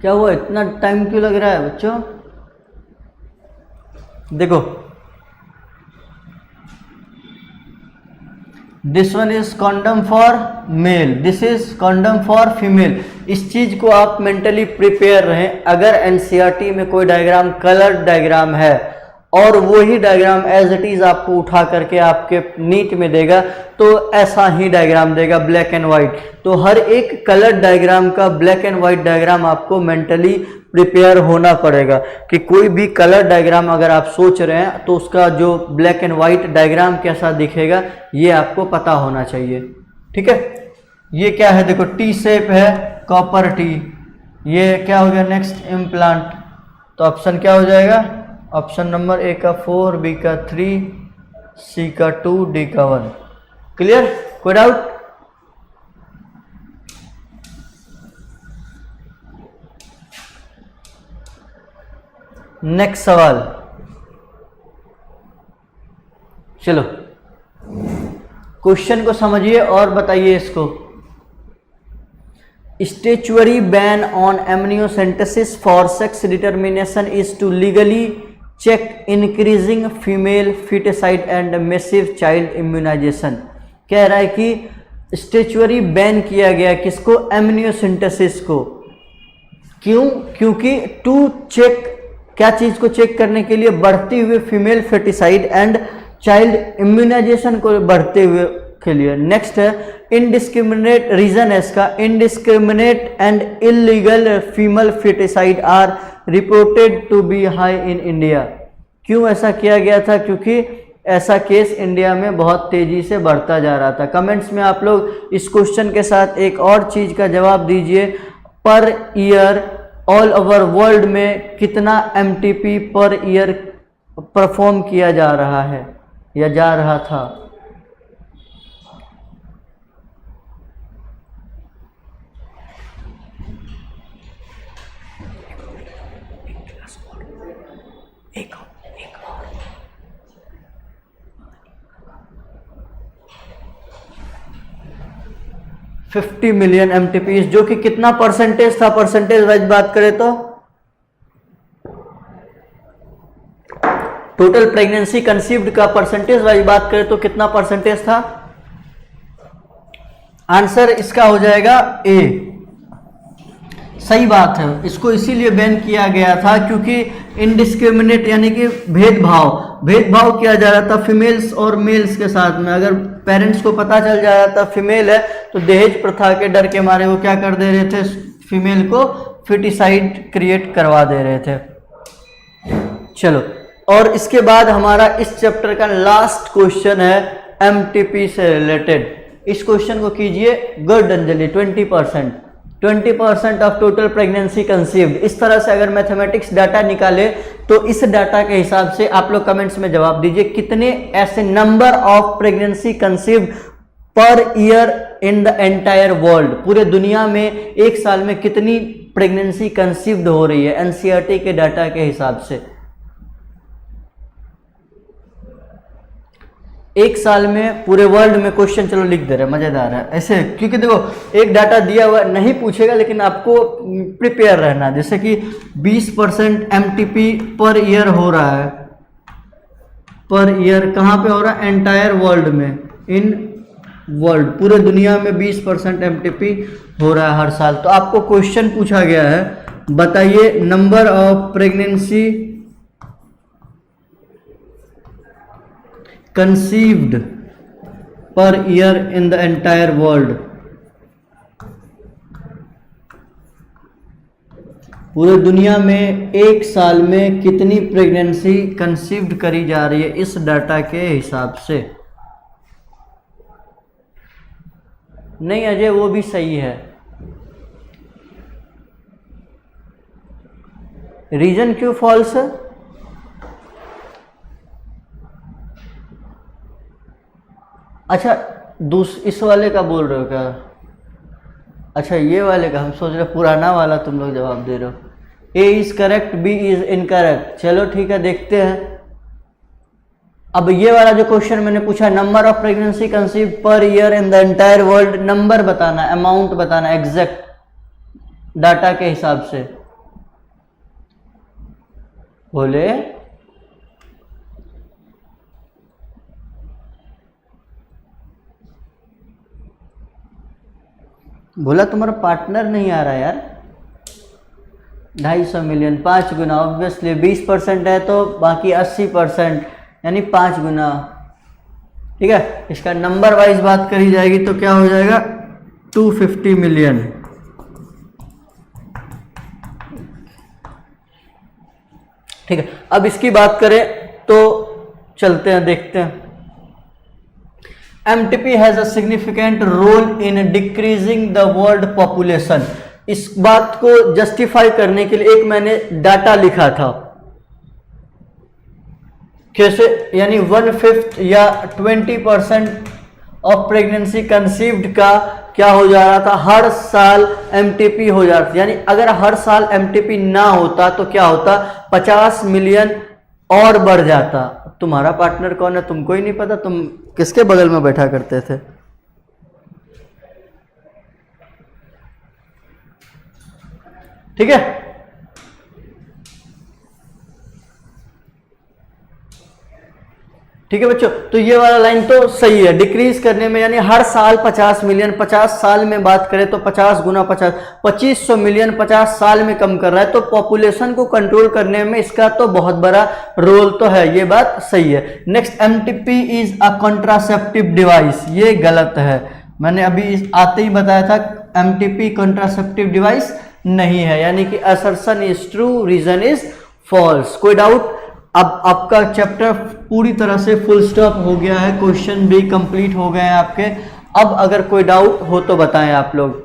[SPEAKER 1] क्या हुआ, इतना टाइम क्यों लग रहा है बच्चों। देखो this one is condom for male, this is condom for female. इस चीज को आप मेंटली प्रिपेयर रहें। अगर एनसीईआरटी में कोई डायग्राम कलर डायग्राम है और वही डायग्राम एज इट इज आपको उठा करके आपके नीट में देगा तो ऐसा ही डायग्राम देगा, ब्लैक एंड व्हाइट। तो हर एक कलर डायग्राम का ब्लैक एंड व्हाइट डायग्राम आपको मेंटली प्रिपेयर होना पड़ेगा कि कोई भी कलर डायग्राम अगर आप सोच रहे हैं तो उसका जो ब्लैक एंड व्हाइट डायग्राम कैसा दिखेगा ये आपको पता होना चाहिए, ठीक है। ये क्या है, देखो टी शेप है, कॉपर टी। ये क्या हो गया नेक्स्ट, इम्प्लांट। तो ऑप्शन क्या हो जाएगा, ऑप्शन नंबर ए का 4, बी का 3, सी का 2, डी का 1। क्लियर, कोई डाउट। नेक्स्ट सवाल, चलो क्वेश्चन को समझिए और बताइए इसको। Statutory ban on amniocentesis for sex determination is to legally check increasing female foeticide and massive child immunisation. कह रहा है कि स्टेचुअरी बैन किया गया किसको, एमनियोसेंटेसिस को। क्यों, क्योंकि टू चेक, क्या चीज को चेक करने के लिए, बढ़ती हुए female foeticide and child immunisation को बढ़ते हुए के लिए। नेक्स्ट है इनडिस्क्रिमिनेट, रीजन है इसका, indiscriminate and illegal female foeticide are reported to be high in India. क्यों ऐसा किया गया था? क्योंकि ऐसा केस इंडिया में बहुत तेजी से बढ़ता जा रहा था। कमेंट्स में आप लोग इस क्वेश्चन के साथ एक और चीज का जवाब दीजिए, per year all over world में कितना एमटीपी पर ईयर परफॉर्म किया जा रहा है या जा रहा था? एक 50 मिलियन एमटीपी, जो कि कितना परसेंटेज था? परसेंटेज वाइज बात करें तो टोटल प्रेगनेंसी कंसीव्ड का परसेंटेज वाइज बात करें तो कितना परसेंटेज था? आंसर इसका हो जाएगा ए। सही बात है, इसको इसीलिए बैन किया गया था क्योंकि इनडिस्क्रिमिनेट यानी कि भेदभाव किया जा रहा था फीमेल्स और मेल्स के साथ में। अगर पेरेंट्स को पता चल जा रहा था फीमेल है तो दहेज प्रथा के डर के मारे वो क्या कर दे रहे थे, फीमेल को फिटिसाइड क्रिएट करवा दे रहे थे। चलो, और इसके बाद हमारा इस चैप्टर का लास्ट क्वेश्चन है एमटीपी से रिलेटेड। इस क्वेश्चन को कीजिए good Anjali. 20% of total pregnancy conceived. इस तरह से अगर मैथमेटिक्स डाटा निकाले तो इस डाटा के हिसाब से आप लोग कमेंट्स में जवाब दीजिए, कितने ऐसे number of pregnancy conceived per year in the entire world, पूरे दुनिया में एक साल में कितनी प्रेगनेंसी कंसीव्ड हो रही है एनसीईआरटी के डाटा के हिसाब से। एक साल में पूरे वर्ल्ड में क्वेश्चन चलो लिख दे रहे, मजेदार है ऐसे, क्योंकि देखो एक डाटा दिया हुआ नहीं पूछेगा लेकिन आपको प्रिपेयर रहना। जैसे कि 20% एमटीपी पर ईयर हो रहा है, पर ईयर कहाँ पे हो रहा है? एंटायर वर्ल्ड में, इन वर्ल्ड पूरे दुनिया में 20% एमटीपी हो रहा है हर साल। तो आपको क्वेश्चन पूछा गया है, बताइए number of pregnancy conceived per year in the entire world। पूरे दुनिया में एक साल में कितनी प्रेगनेंसी कंसीव्ड करी जा रही है इस डाटा के हिसाब से। नहीं अजय, वो भी सही है। रीजन क्यों फॉल्स है? अच्छा, इस वाले का बोल रहे हो क्या? अच्छा ये वाले का, हम सोच रहे पुराना वाला तुम लोग जवाब दे रहे हो। A is correct, B is incorrect. चलो ठीक है, देखते हैं। अब ये वाला जो क्वेश्चन मैंने पूछा, number of pregnancy conceive per year in the entire world, number बताना, अमाउंट बताना एग्जैक्ट डाटा के हिसाब से। बोले बोला तुम्हारा पार्टनर नहीं आ रहा यार। 250 मिलियन, 5 गुना, ऑब्वियसली 20% है तो बाकी 80% यानी 5 गुना। ठीक है, इसका नंबर वाइज बात करी जाएगी तो क्या हो जाएगा? 250 मिलियन। ठीक है, अब इसकी बात करें तो चलते हैं, देखते हैं। MTP has a significant role in decreasing the world population। इस बात को जस्टिफाई करने के लिए एक मैंने डाटा लिखा था, कैसे, यानी 1/5 या 20% ऑफ प्रेगनेंसी कंसीव्ड का क्या हो जा रहा था, हर साल MTP हो जा रहा था। यानी अगर हर साल MTP ना होता तो क्या होता, 50 मिलियन और बढ़ जाता। तुम्हारा पार्टनर कौन है तुमको ही नहीं पता, तुम किसके बगल में बैठा करते थे? ठीक है, ठीक है बच्चों, तो ये वाला लाइन तो सही है, डिक्रीज करने में, यानी हर साल 50 मिलियन, 50 साल में बात करें तो 50 गुना 50, 2500 मिलियन 50 साल में कम कर रहा है। तो पॉपुलेशन को कंट्रोल करने में इसका तो बहुत बड़ा रोल तो है, ये बात सही है। Next, MTP is a contraceptive device. ये गलत है, मैंने अभी आते ही बताया था एमटीपी कॉन्ट्रासेप्टिव डिवाइस नहीं है, यानी कि assertion is true, reason is false. कोई डाउट? अब आपका चैप्टर पूरी तरह से फुल स्टॉप हो गया है, क्वेश्चन भी कंप्लीट हो गए हैं आपके। अब अगर कोई डाउट हो तो बताएं आप लोग,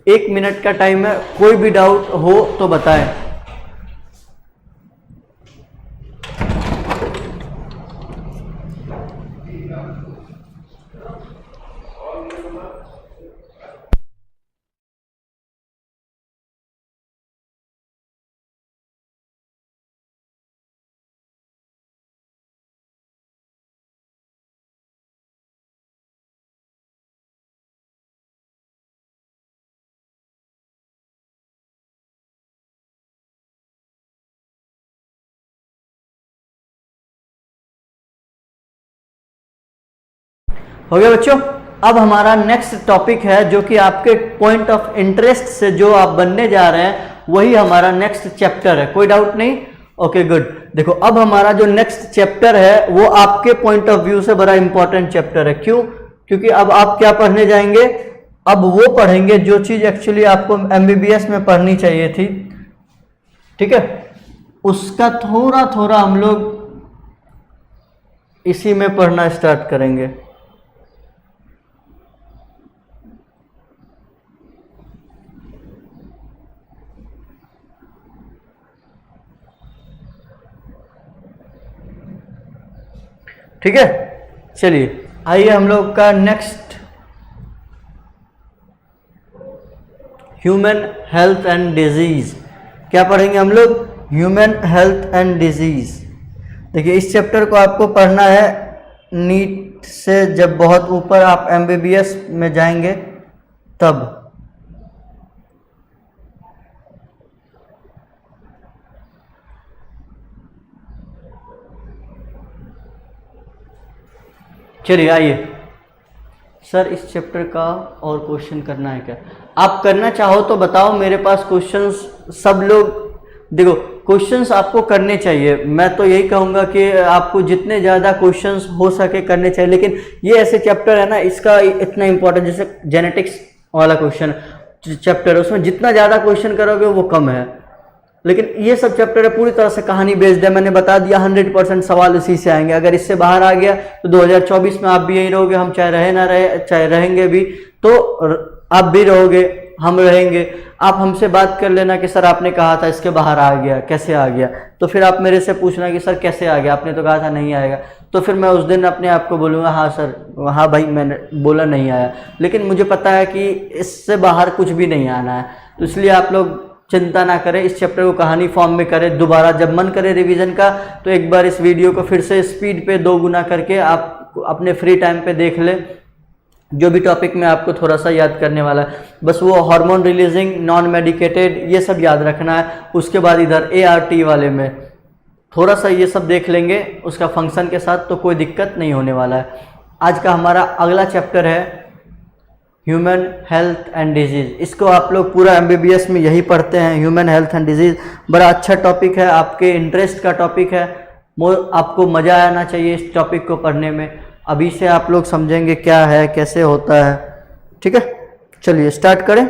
[SPEAKER 1] 1 मिनट का टाइम है, कोई भी डाउट हो तो बताएं। हो गया बच्चों। अब हमारा नेक्स्ट टॉपिक है जो कि आपके पॉइंट ऑफ इंटरेस्ट से जो आप बनने जा रहे हैं वही हमारा नेक्स्ट चैप्टर है, कोई डाउट नहीं? Okay good. देखो अब हमारा जो नेक्स्ट चैप्टर है वो आपके पॉइंट ऑफ व्यू से बड़ा इंपॉर्टेंट चैप्टर है। क्यों? क्योंकि अब आप क्या पढ़ने जाएंगे, अब वो पढ़ेंगे जो चीज एक्चुअली आपको एमबीबीएस में पढ़नी चाहिए थी, ठीक है, उसका थोड़ा थोड़ा हम लोग इसी में पढ़ना स्टार्ट करेंगे। ठीक है, चलिए आइए हम लोग का next human health and disease क्या पढ़ेंगे हम लोग, ह्यूमन हेल्थ एंड डिजीज। देखिए इस चैप्टर को आपको पढ़ना है नीट से जब बहुत ऊपर आप एमबीबीएस में जाएंगे तब। चलिए आइए। सर इस चैप्टर का और क्वेश्चन करना है क्या? आप करना चाहो तो बताओ, मेरे पास क्वेश्चंस सब लोग, देखो क्वेश्चंस आपको करने चाहिए, मैं तो यही कहूँगा कि आपको जितने ज़्यादा क्वेश्चंस हो सके करने चाहिए। लेकिन ये ऐसे चैप्टर है ना, इसका इतना इंपॉर्टेंट, जैसे जेनेटिक्स वाला क्वेश्चन चैप्टर है, उसमें जितना ज़्यादा क्वेश्चन करोगे वो कम है। लेकिन ये सब चैप्टर है पूरी तरह से कहानी बेस्ड है, मैंने बता दिया 100% सवाल उसी से आएंगे। अगर इससे बाहर आ गया तो 2024 में आप भी यही रहोगे, हम चाहे रहे ना रहे, चाहे रहेंगे भी तो आप भी रहोगे, हम रहेंगे। आप हमसे बात कर लेना कि सर आपने कहा था इसके बाहर आ गया, कैसे आ गया, तो फिर आप मेरे से पूछना कि सर कैसे आ गया, आपने तो कहा था नहीं आएगा, तो फिर मैं उस दिन अपने आप को बोलूँगा हाँ सर, हाँ भाई मैंने बोला नहीं आया, लेकिन मुझे पता है कि इससे बाहर कुछ भी नहीं आना है। तो इसलिए आप लोग चिंता ना करें, इस चैप्टर को कहानी फॉर्म में करें, दोबारा जब मन करे रिवीजन का तो एक बार इस वीडियो को फिर से स्पीड पे 2 गुना करके आप अपने फ्री टाइम पे देख ले, जो भी टॉपिक में आपको थोड़ा सा याद करने वाला है। बस वो हार्मोन रिलीजिंग, नॉन मेडिकेटेड, ये सब याद रखना है। उसके बाद इधर ART वाले में थोड़ा सा ये सब देख लेंगे उसका फंक्शन के साथ, तो कोई दिक्कत नहीं होने वाला है। आज का हमारा अगला चैप्टर है ह्यूमन हेल्थ एंड डिजीज़। इसको आप लोग पूरा एमबीबीएस में यही पढ़ते हैं, ह्यूमन हेल्थ एंड डिजीज़। बड़ा अच्छा टॉपिक है, आपके इंटरेस्ट का टॉपिक है, आपको मज़ा आना चाहिए इस टॉपिक को पढ़ने में। अभी से आप लोग समझेंगे क्या है, कैसे होता है, ठीक है। चलिए स्टार्ट करें।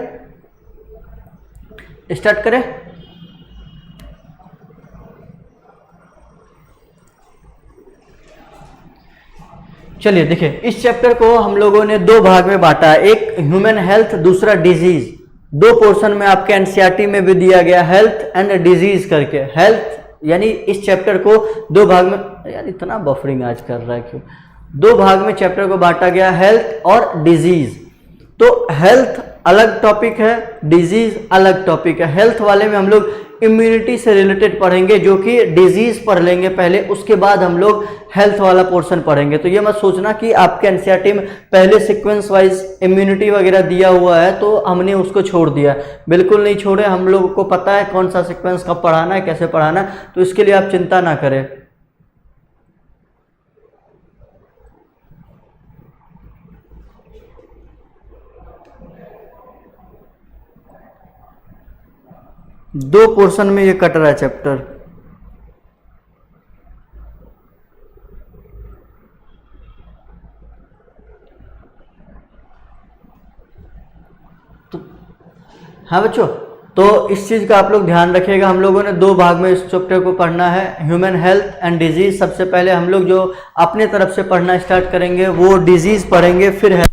[SPEAKER 1] चलिए देखिए, इस चैप्टर को हम लोगों ने 2 भाग में बांटा है, एक ह्यूमन हेल्थ, दूसरा डिजीज। 2 पोर्शन में आपके एनसीईआरटी में भी दिया गया हेल्थ एंड डिजीज करके। हेल्थ यानी इस चैप्टर को 2 भाग में, यार इतना बफरिंग आज कर रहा है क्यों, 2 भाग में चैप्टर को बांटा गया, हेल्थ और डिजीज। तो हेल्थ अलग टॉपिक है, डिजीज अलग टॉपिक है। हेल्थ वाले में हम लोग इम्यूनिटी से रिलेटेड पढ़ेंगे, जो कि डिजीज पढ़ लेंगे पहले, उसके बाद हम लोग हेल्थ वाला पोर्शन पढ़ेंगे। तो ये मत सोचना कि आपके एनसीईआरटी में पहले सीक्वेंस वाइज इम्यूनिटी वगैरह दिया हुआ है तो हमने उसको छोड़ दिया, बिल्कुल नहीं छोड़े। हम लोगों को पता है कौन सा सीक्वेंस कब पढ़ाना है, कैसे पढ़ाना है, तो इसके लिए आप चिंता ना करें। दो पोर्शन में ये कट रहा है चैप्टर। तो हाँ बच्चों, तो इस चीज़ का आप लोग ध्यान रखिएगा। हम लोगों ने 2 भाग में इस चैप्टर को पढ़ना है, ह्यूमन हेल्थ एंड डिजीज। सबसे पहले हम लोग जो अपने तरफ से पढ़ना स्टार्ट करेंगे वो डिजीज पढ़ेंगे, फिर हेल्थ।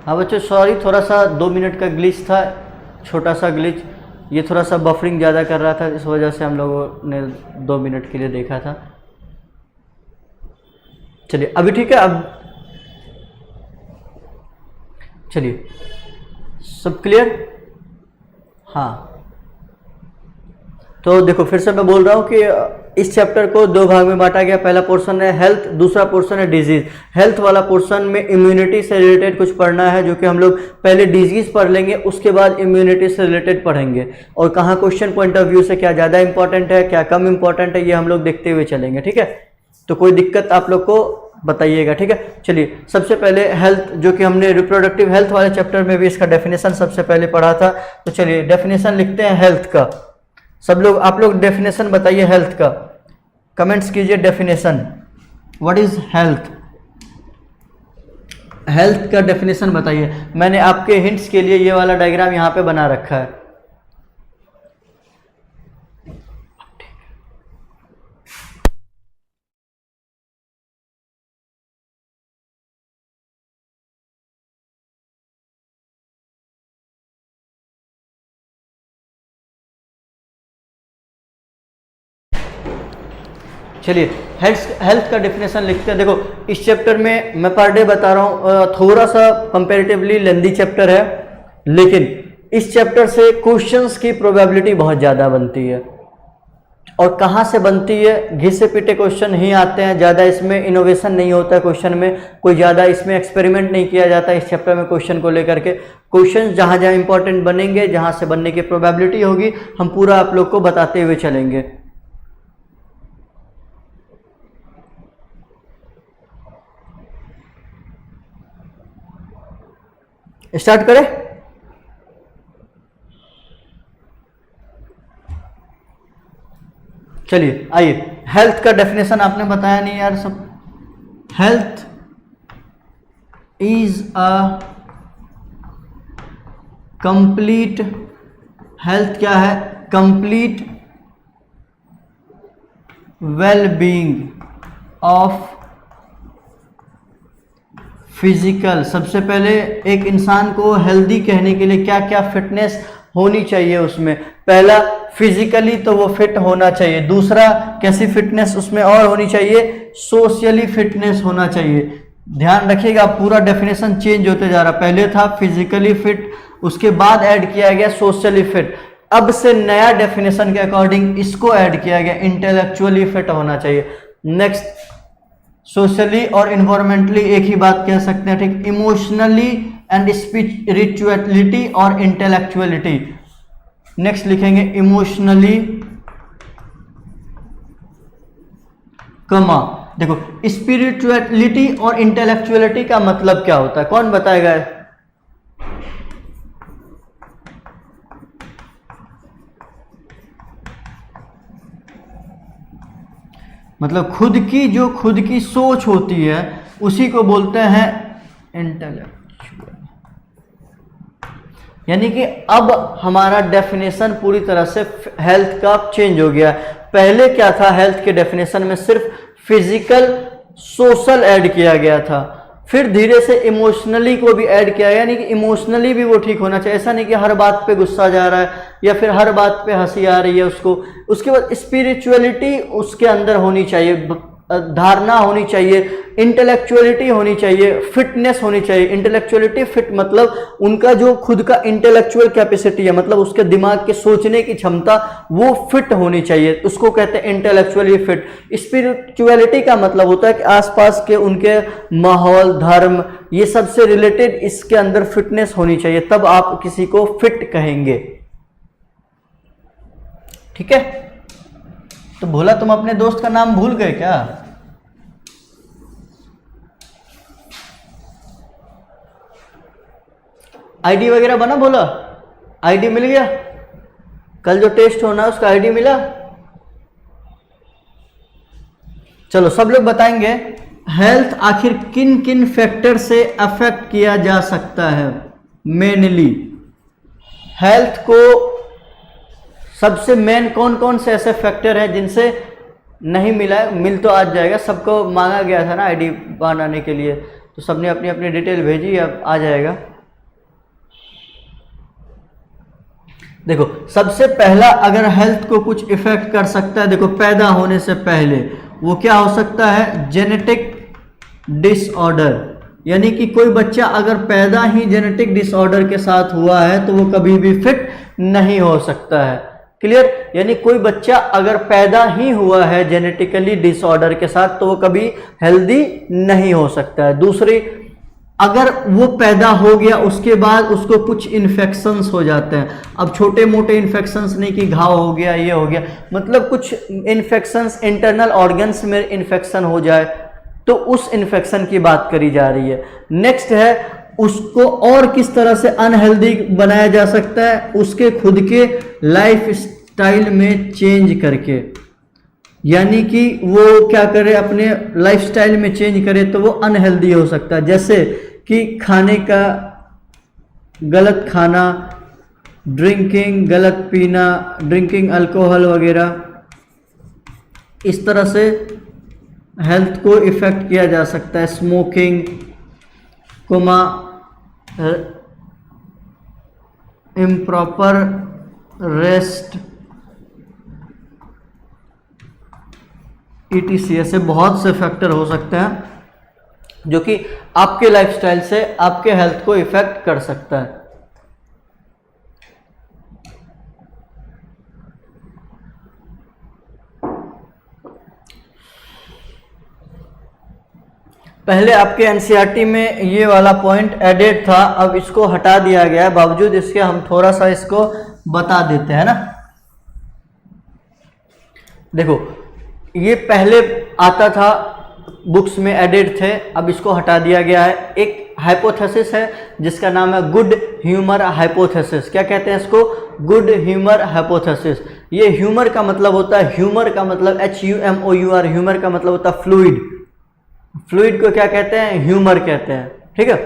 [SPEAKER 1] हाँ बच्चों, सॉरी, थोड़ा सा 2 मिनट का ग्लिच था, छोटा सा ग्लिच। ये थोड़ा सा बफरिंग ज़्यादा कर रहा था, इस वजह से हम लोगों ने 2 मिनट के लिए देखा था। चलिए अभी ठीक है। अब चलिए, सब क्लियर? हाँ, तो देखो फिर से मैं बोल रहा हूँ कि इस चैप्टर को 2 भाग में बांटा गया। पहला पोर्शन है हेल्थ, दूसरा पोर्शन है डिजीज। हेल्थ वाला पोर्शन में इम्यूनिटी से रिलेटेड कुछ पढ़ना है, जो कि हम लोग पहले डिजीज पढ़ लेंगे, उसके बाद इम्यूनिटी से रिलेटेड पढ़ेंगे। और कहाँ क्वेश्चन पॉइंट ऑफ व्यू से क्या ज़्यादा इंपॉर्टेंट है, क्या कम इंपॉर्टेंट है, ये हम लोग देखते हुए चलेंगे। ठीक है, तो कोई दिक्कत आप लोग को बताइएगा। ठीक है, चलिए सबसे पहले हेल्थ, जो कि हमने रिप्रोडक्टिव हेल्थ वाले चैप्टर में भी इसका डेफिनेशन सबसे पहले पढ़ा था। तो चलिए डेफिनेशन लिखते हैं हेल्थ का। सब लोग, आप लोग डेफिनेशन बताइए हेल्थ का, कमेंट्स कीजिए definition. What is health? Health का डेफिनेशन बताइए। मैंने आपके हिंट्स के लिए ये वाला डायग्राम यहाँ पे बना रखा है। चलिए हेल्थ का डेफिनेशन लिखते हैं। देखो इस चैप्टर में मैं पर डे बता रहा हूँ, थोड़ा सा कंपैरेटिवली लेंदी चैप्टर है, लेकिन इस चैप्टर से क्वेश्चंस की प्रोबेबिलिटी बहुत ज़्यादा बनती है। और कहाँ से बनती है? घिसे पिटे क्वेश्चन ही आते हैं, ज़्यादा इसमें इनोवेशन नहीं होता है। क्वेश्चन में कोई ज़्यादा इसमें एक्सपेरिमेंट नहीं किया जाता इस चैप्टर में क्वेश्चन को लेकर के। क्वेश्चन जहाँ जहाँ इंपॉर्टेंट बनेंगे, जहाँ से बनने की प्रोबेबिलिटी होगी, हम पूरा आप लोग को बताते हुए चलेंगे। स्टार्ट करें? चलिए आइए, हेल्थ का डेफिनेशन आपने बताया नहीं यार सब। Health is a complete, health क्या है? Complete well being of physical. सबसे पहले एक इंसान को हेल्दी कहने के लिए क्या क्या फिटनेस होनी चाहिए उसमें? पहला, फिजिकली तो वो फिट होना चाहिए। दूसरा, कैसी फिटनेस उसमें और होनी चाहिए? सोशली फिटनेस होना चाहिए। ध्यान रखिएगा, पूरा डेफिनेशन चेंज होते जा रहा। पहले था फिजिकली फिट, उसके बाद ऐड किया गया सोशली फिट। अब से नया डेफिनेशन के अकॉर्डिंग इसको ऐड किया गया, इंटेलेक्चुअली फिट होना चाहिए। नेक्स्ट, सोशली और इन्वायरमेंटली एक ही बात कह सकते हैं, ठीक। इमोशनली एंड स्पिरिचुअलिटी और इंटेलेक्चुअलिटी। नेक्स्ट लिखेंगे इमोशनली, कमा। देखो स्पिरिचुअलिटी और इंटेलेक्चुअलिटी का मतलब क्या होता है, कौन बताएगा? मतलब खुद की सोच होती है, उसी को बोलते हैं इंटेलेक्चुअल। यानी कि अब हमारा डेफिनेशन पूरी तरह से हेल्थ का चेंज हो गया। पहले क्या था? हेल्थ के डेफिनेशन में सिर्फ फिजिकल सोशल ऐड किया गया था, फिर धीरे से इमोशनली को भी ऐड किया, यानी कि इमोशनली भी वो ठीक होना चाहिए। ऐसा नहीं कि हर बात पे गुस्सा जा रहा है या फिर हर बात पे हंसी आ रही है उसको। उसके बाद स्पिरिचुअलिटी उसके अंदर होनी चाहिए, धारणा होनी चाहिए, इंटेलेक्चुअलिटी होनी चाहिए, फिटनेस होनी चाहिए। इंटेलेक्चुअलिटी फिट मतलब उनका जो खुद का इंटेलेक्चुअल कैपेसिटी है, मतलब उसके दिमाग के सोचने की क्षमता वो फिट होनी चाहिए, उसको कहते हैं इंटेलेक्चुअली फिट। स्पिरिचुअलिटी का मतलब होता है कि आसपास के उनके माहौल, धर्म, ये सबसे रिलेटेड इसके अंदर फिटनेस होनी चाहिए, तब आप किसी को फिट कहेंगे। ठीक है, तो भोला तुम अपने दोस्त का नाम भूल गए क्या? आईडी वगैरह बना भोला? आईडी मिल गया? कल जो टेस्ट होना है उसका आईडी मिला? चलो सब लोग बताएंगे हेल्थ आखिर किन किन फैक्टर से अफेक्ट किया जा सकता है। मेनली हेल्थ को सबसे मेन कौन कौन से ऐसे फैक्टर हैं जिनसे नहीं मिला है? मिल तो आज जाएगा, सबको मांगा गया था ना आईडी बनाने के लिए, तो सबने अपनी अपनी डिटेल भेजी, अब आ जाएगा। देखो सबसे पहला अगर हेल्थ को कुछ इफेक्ट कर सकता है, देखो पैदा होने से पहले, वो क्या हो सकता है? Genetic disorder. यानी कि कोई बच्चा अगर पैदा ही जेनेटिक डिसऑर्डर के साथ हुआ है तो वो कभी भी फिट नहीं हो सकता है। क्लियर? यानी कोई बच्चा अगर पैदा ही हुआ है जेनेटिकली डिसऑर्डर के साथ तो वो कभी हेल्दी नहीं हो सकता है। दूसरी, अगर वो पैदा हो गया उसके बाद उसको कुछ इन्फेक्शंस हो जाते हैं, अब छोटे मोटे इन्फेक्शंस नहीं कि घाव हो गया, ये हो गया, मतलब कुछ इन्फेक्शंस इंटरनल ऑर्गन्स में इन्फेक्शन हो जाए तो उस इन्फेक्शन की बात करी जा रही है। नेक्स्ट है उसको और किस तरह से अनहेल्दी बनाया जा सकता है, उसके खुद के लाइफ स्टाइल में चेंज करके। यानी कि वो क्या करे, अपने लाइफस्टाइल में चेंज करे तो वो अनहेल्दी हो सकता है। जैसे कि खाने का गलत खाना, ड्रिंकिंग गलत पीना, ड्रिंकिंग अल्कोहल वगैरह, इस तरह से हेल्थ को इफेक्ट किया जा सकता है। Smoking, coma, improper rest, ETC, ऐसे बहुत से फैक्टर हो सकते हैं जो कि आपके लाइफस्टाइल से आपके हेल्थ को इफेक्ट कर सकता है। पहले आपके एनसीईआरटी में ये वाला पॉइंट एडेड था, अब इसको हटा दिया गया है, बावजूद इसके हम थोड़ा सा इसको बता देते हैं ना। देखो ये पहले आता था, बुक्स में एडेड थे, अब इसको हटा दिया गया है। एक हाइपोथेसिस है जिसका नाम है गुड ह्यूमर हाइपोथेसिस। क्या कहते हैं इसको? Good humour hypothesis. ये ह्यूमर का मतलब होता है, ह्यूमर का मतलब HUMOUR, ह्यूमर का मतलब होता है फ्लूइड। फ्लूइड को क्या कहते हैं? ह्यूमर कहते हैं। ठीक है,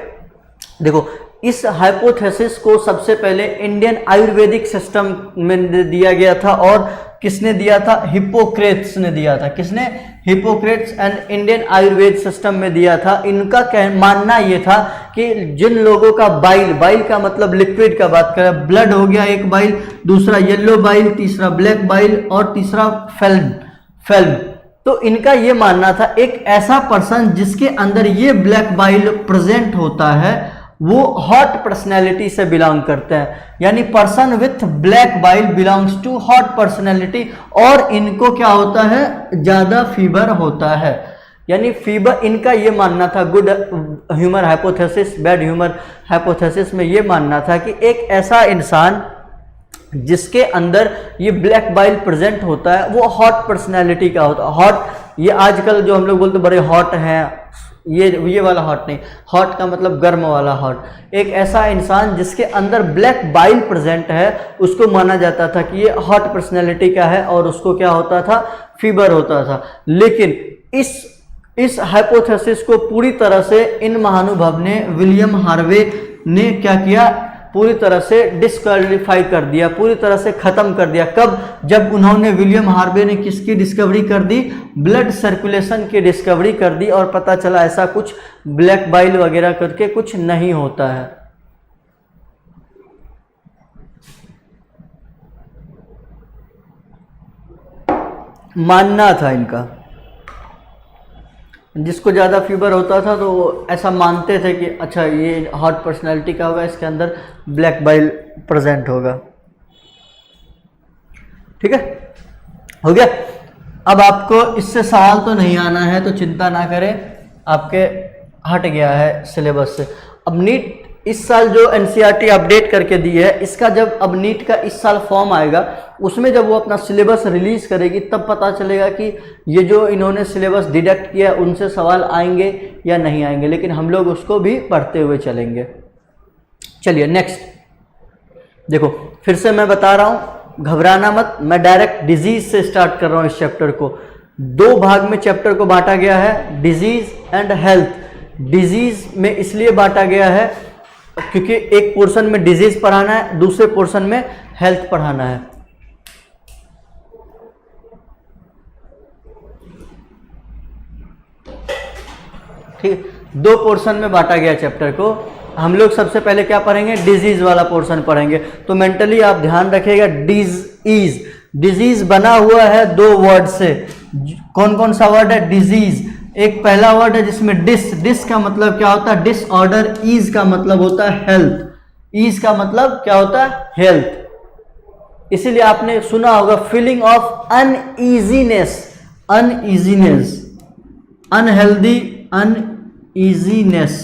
[SPEAKER 1] देखो इस हाइपोथेसिस को सबसे पहले इंडियन आयुर्वेदिक सिस्टम में दिया गया था, और किसने दिया था? हिप्पोक्रेट्स ने दिया था। किसने? Hippocrates and Indian Ayurveda system में दिया था। इनका मानना ये था कि जिन लोगों का बाइल का मतलब लिक्विड का बात करें, ब्लड हो गया एक बाइल, दूसरा येलो बाइल, तीसरा ब्लैक बाइल और तीसरा फेल्म, तो इनका ये मानना था एक ऐसा पर्सन जिसके अंदर ये ब्लैक बाइल प्रेजेंट होता है वो हॉट पर्सनैलिटी से बिलोंग करते हैं। यानी person with black bile belongs to hot personality, और इनको क्या होता है? ज्यादा फीवर होता है। यानी फीवर, इनका ये मानना था good humour hypothesis, bad humour hypothesis में ये मानना था कि एक ऐसा इंसान जिसके अंदर ये ब्लैक बाइल प्रेजेंट होता है वो हॉट पर्सनैलिटी का होता है। हॉट, ये आजकल जो हम लोग बोलते बड़े हॉट हैं, ये वाला हॉट नहीं, हॉट का मतलब गर्म वाला हॉट। एक ऐसा इंसान जिसके अंदर ब्लैक बाइल प्रेजेंट है उसको माना जाता था कि ये हॉट पर्सनैलिटी का है, और उसको क्या होता था? फीवर होता था। लेकिन इस हाइपोथेसिस को पूरी तरह से इन महानुभव ने, विलियम हार्वे ने क्या किया? पूरी तरह से डिस्क्वालीफाई कर दिया, पूरी तरह से खत्म कर दिया। कब? जब उन्होंने, विलियम हार्वे ने किसकी डिस्कवरी कर दी? ब्लड सर्कुलेशन की डिस्कवरी कर दी, और पता चला ऐसा कुछ ब्लैक बाइल वगैरह करके कुछ नहीं होता है। मानना था इनका। जिसको ज़्यादा फीवर होता था तो वो ऐसा मानते थे कि अच्छा ये हॉट पर्सनैलिटी का होगा, इसके अंदर ब्लैक बाइल प्रेजेंट होगा। ठीक है, हो गया। अब आपको इससे सवाल तो नहीं आना है तो चिंता ना करें, आपके हट गया है सिलेबस से। अब नीट इस साल जो एनसीईआरटी अपडेट करके दी है, इसका जब अब नीट का इस साल फॉर्म आएगा, उसमें जब वो अपना सिलेबस रिलीज करेगी तब पता चलेगा कि ये जो इन्होंने सिलेबस डिडक्ट किया उनसे सवाल आएंगे या नहीं आएंगे, लेकिन हम लोग उसको भी पढ़ते हुए चलेंगे। चलिए नेक्स्ट देखो, फिर से मैं बता रहा हूँ, घबराना मत, मैं डायरेक्ट डिजीज से स्टार्ट कर रहा हूँ। इस चैप्टर को 2 भाग में चैप्टर को बांटा गया है, डिजीज एंड हेल्थ। डिजीज में इसलिए बांटा गया है क्योंकि एक पोर्शन में डिजीज पढ़ाना है, दूसरे पोर्शन में हेल्थ पढ़ाना है। ठीक, 2 पोर्शन में बांटा गया चैप्टर को। हम लोग सबसे पहले क्या पढ़ेंगे, डिजीज वाला पोर्शन पढ़ेंगे। तो मेंटली आप ध्यान रखिएगा, डिजीज, डिजीज बना हुआ है 2 वर्ड से। कौन कौन सा वर्ड है, डिजीज। एक पहला वर्ड है जिसमें डिस, डिस का मतलब क्या होता है, डिसऑर्डर। ईज का मतलब होता है हेल्थ, ईज का मतलब क्या होता है, हेल्थ। इसीलिए आपने सुना होगा feeling of uneasiness, uneasiness, unhealthy, uneasiness.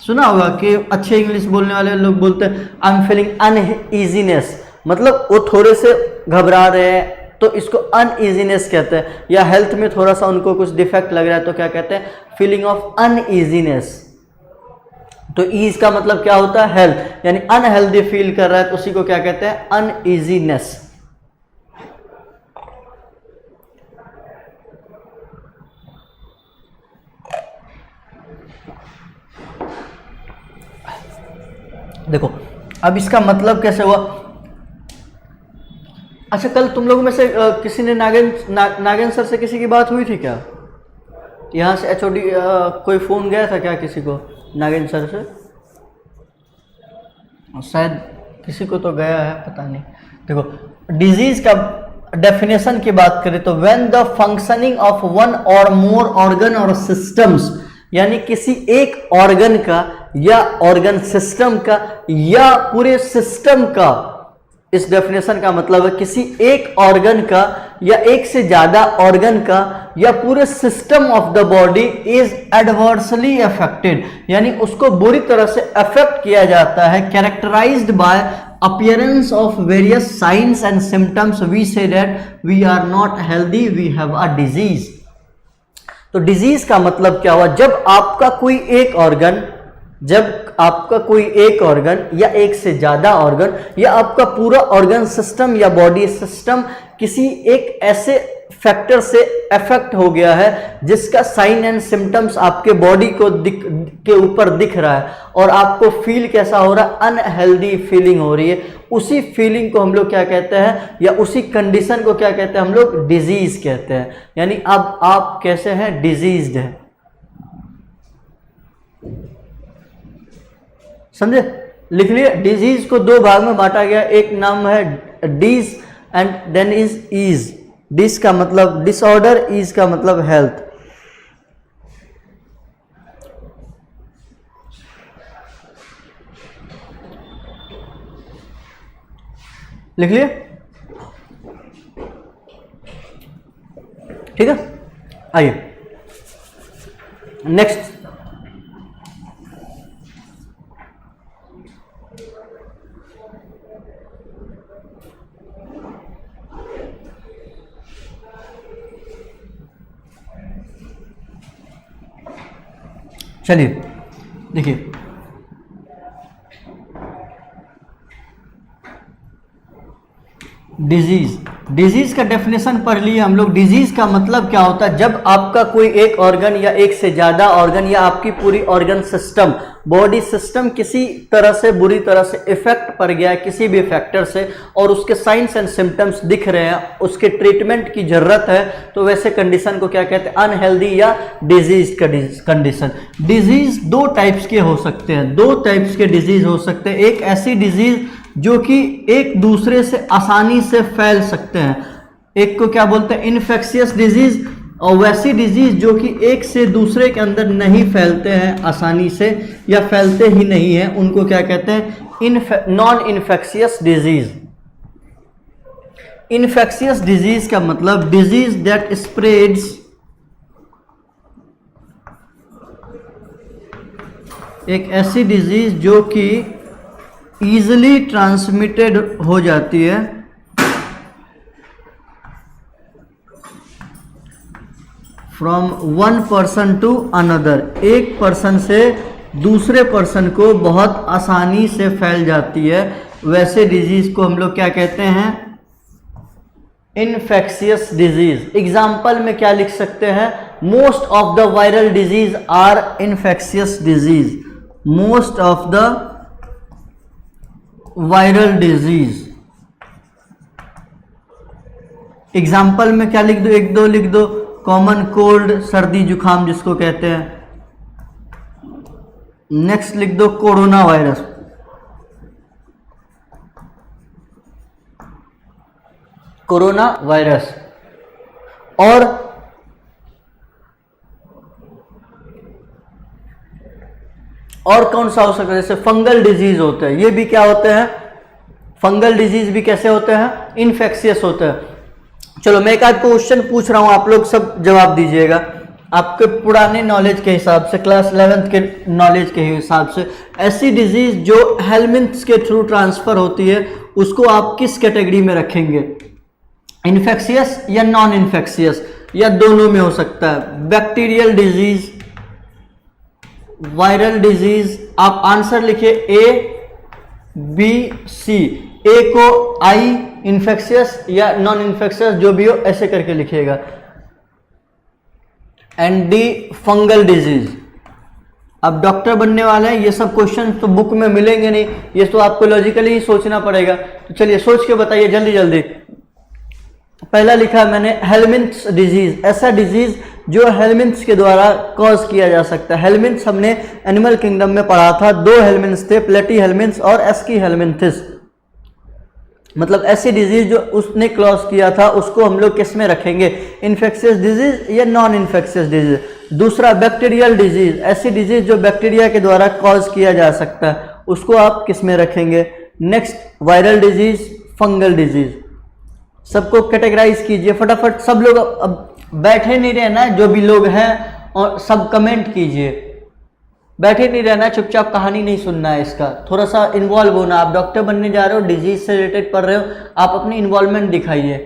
[SPEAKER 1] सुना होगा कि अच्छे इंग्लिश बोलने वाले लोग बोलते हैं आई एम फीलिंग अनईजीनेस, मतलब वो थोड़े से घबरा रहे हैं तो इसको अनईजीनेस कहते हैं। या हेल्थ में थोड़ा सा उनको कुछ डिफेक्ट लग रहा है तो क्या कहते हैं, फीलिंग ऑफ अनईजीनेस। तो ईज का मतलब क्या होता है, हेल्थ, यानी अनहेल्दी फील कर रहा है तो उसी को क्या कहते हैं, अनईजीनेस। देखो अब इसका मतलब कैसे हुआ। अच्छा, कल तुम लोगों में से किसी ने नागेंद्र सर से किसी की बात हुई थी क्या? यहाँ से एचओडी कोई फ़ोन गया था क्या किसी को नागेंद्र सर से? शायद किसी को तो गया है, पता नहीं। देखो डिजीज का डेफिनेशन की बात करें तो when the functioning of one और मोर ऑर्गन और सिस्टम्स, यानी किसी एक ऑर्गन का या ऑर्गन सिस्टम का या पूरे सिस्टम का, इस डेफिनेशन का मतलब है किसी एक ऑर्गन का या एक से ज्यादा ऑर्गन का या पूरे system of the body is adversely affected, यानी उसको बुरी तरह से अफेक्ट किया जाता है, characterised by appearance of various signs and symptoms, we say that we are not healthy, we have a disease. तो डिजीज का मतलब क्या हुआ, जब आपका कोई एक ऑर्गन, जब आपका कोई एक ऑर्गन या एक से ज्यादा ऑर्गन या आपका पूरा ऑर्गन सिस्टम या बॉडी सिस्टम किसी एक ऐसे फैक्टर से अफेक्ट हो गया है जिसका साइन एंड सिम्टम्स आपके बॉडी को के ऊपर दिख रहा है और आपको फील कैसा हो रहा है, अनहेल्दी फीलिंग हो रही है, उसी फीलिंग को हम लोग क्या कहते हैं या उसी कंडीशन को क्या कहते हैं, हम लोग डिजीज कहते हैं। यानी अब आप कैसे हैं, डिजीज्ड है। समझे, लिख लिए। डिजीज को 2 भाग में बांटा गया, एक नाम है dis and then is ease. Dis का मतलब डिसऑर्डर, ईज का मतलब हेल्थ। लिख लिए, ठीक है। आइए नेक्स्ट, चलिए देखिए, डिजीज, डिजीज का डेफिनेशन पढ़ लिए हम लोग। डिजीज का मतलब क्या होता है, जब आपका कोई एक ऑर्गन या एक से ज्यादा ऑर्गन या आपकी पूरी ऑर्गन सिस्टम, बॉडी सिस्टम किसी तरह से बुरी तरह से इफेक्ट पड़ गया है किसी भी फैक्टर से और उसके साइंस एंड सिम्टम्स दिख रहे हैं, उसके ट्रीटमेंट की जरूरत है, तो वैसे कंडीशन को क्या कहते हैं, अनहेल्दी या डिजीज कंडीशन। डिजीज 2 टाइप्स के हो सकते हैं, 2 टाइप्स के डिजीज हो सकते हैं। एक ऐसी डिजीज जो कि एक दूसरे से आसानी से फैल सकते हैं, एक को क्या बोलते हैं, इन्फेक्शियस डिजीज, और वैसी डिजीज जो कि एक से दूसरे के अंदर नहीं फैलते हैं आसानी से या फैलते ही नहीं हैं, उनको क्या कहते हैं? Non infectious disease. Infectious disease का मतलब डिजीज दैट स्प्रेड्स एक ऐसी डिजीज जो कि ईजिली ट्रांसमिटेड हो जाती है from one person to another, एक पर्सन से दूसरे पर्सन को बहुत आसानी से फैल जाती है, वैसे डिजीज को हम लोग क्या कहते हैं? Infectious disease. एग्जाम्पल में क्या लिख सकते हैं? Most of the viral disease are infectious disease. Most of the viral disease. Example में क्या लिख दो? एक दो लिख दो। कॉमन कोल्ड, सर्दी जुकाम जिसको कहते हैं। नेक्स्ट लिख दो कोरोना वायरस। Corona virus. और कौन सा हो सकता है? जैसे फंगल डिजीज होते हैं, ये भी क्या होते हैं? फंगल डिजीज भी कैसे होते हैं? इन्फेक्शियस होते हैं। चलो मैं एक आध क्वेश्चन पूछ रहा हूं, आप लोग सब जवाब दीजिएगा आपके पुराने नॉलेज के हिसाब से, क्लास 11th के नॉलेज के हिसाब से। ऐसी डिजीज जो हेलमिंथ्स के थ्रू ट्रांसफर होती है, उसको आप किस कैटेगरी में रखेंगे? इन्फेक्शियस या नॉन इन्फेक्शियस, या दोनों में हो सकता है? Bacterial disease, viral disease. आप आंसर लिखिए ए, बी, सी। ए को आई इन्फेक्शियस या नॉन इन्फेक्शियस, जो भी हो ऐसे करके लिखिएगा। And D fungal disease. अब डॉक्टर बनने वाले हैं, ये सब क्वेश्चन तो बुक में मिलेंगे नहीं, ये तो आपको लॉजिकली ही सोचना पड़ेगा। तो चलिए सोच के बताइए जल्दी जल्दी। पहला लिखा मैंने हेलमिंथ्स डिजीज। ऐसा डिजीज जो हेलमिंथ्स के द्वारा कॉज किया जा सकता है। हेलमिंथ्स हमने एनिमल किंगडम में पढ़ा था, दो हेलमिंथ्स थे, प्लेटी हेलमिंथ्स और एस्की हेलमिंथिस। मतलब ऐसी डिजीज जो उसने क्लॉज किया था, उसको हम लोग किस में रखेंगे? इन्फेक्शियस डिजीज या नॉन इन्फेक्शियस डिजीज। दूसरा बैक्टीरियल डिजीज, ऐसी डिजीज जो बैक्टीरिया के द्वारा कॉज किया जा सकता है, उसको आप किस में रखेंगे? Next viral disease, fungal disease. सबको कैटेगराइज कीजिए फटाफट। सब लोग अब बैठे नहीं रहना, जो भी लोग हैं, और सब कमेंट कीजिए। बैठे नहीं रहना, चुपचाप कहानी नहीं सुनना है इसका, थोड़ा सा इन्वॉल्व होना। आप डॉक्टर बनने जा रहे हो, डिजीज से रिलेटेड पढ़ रहे हो, आप अपनी इन्वॉल्वमेंट दिखाइए।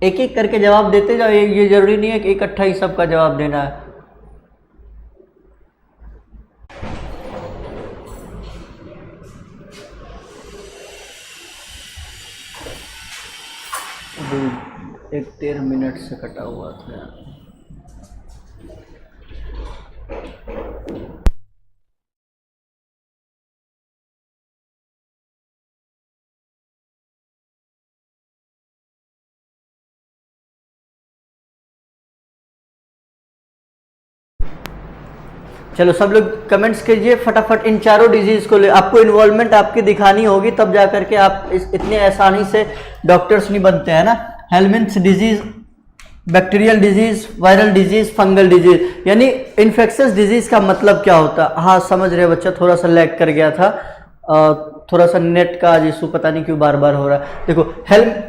[SPEAKER 1] एक एक करके जवाब देते जाओ, ये जरूरी नहीं है कि इकट्ठा ही सबका जवाब देना है। एक 13 मिनट से कटा हुआ था। चलो सब लोग कमेंट्स कीजिए फटाफट। इन चारों डिजीज को ले, आपको इन्वॉल्वमेंट आपकी दिखानी होगी, तब जा करके आप इतने आसानी से डॉक्टर्स नहीं बनते हैं ना। Helminths disease, bacterial disease, viral disease, fungal disease, यानी इन्फेक्शियस डिजीज का मतलब क्या होता है? हाँ समझ रहे बच्चा, थोड़ा सा लैग कर गया था, थोड़ा सा नेट का आज इशू पता नहीं क्यों बार बार हो रहा है। देखो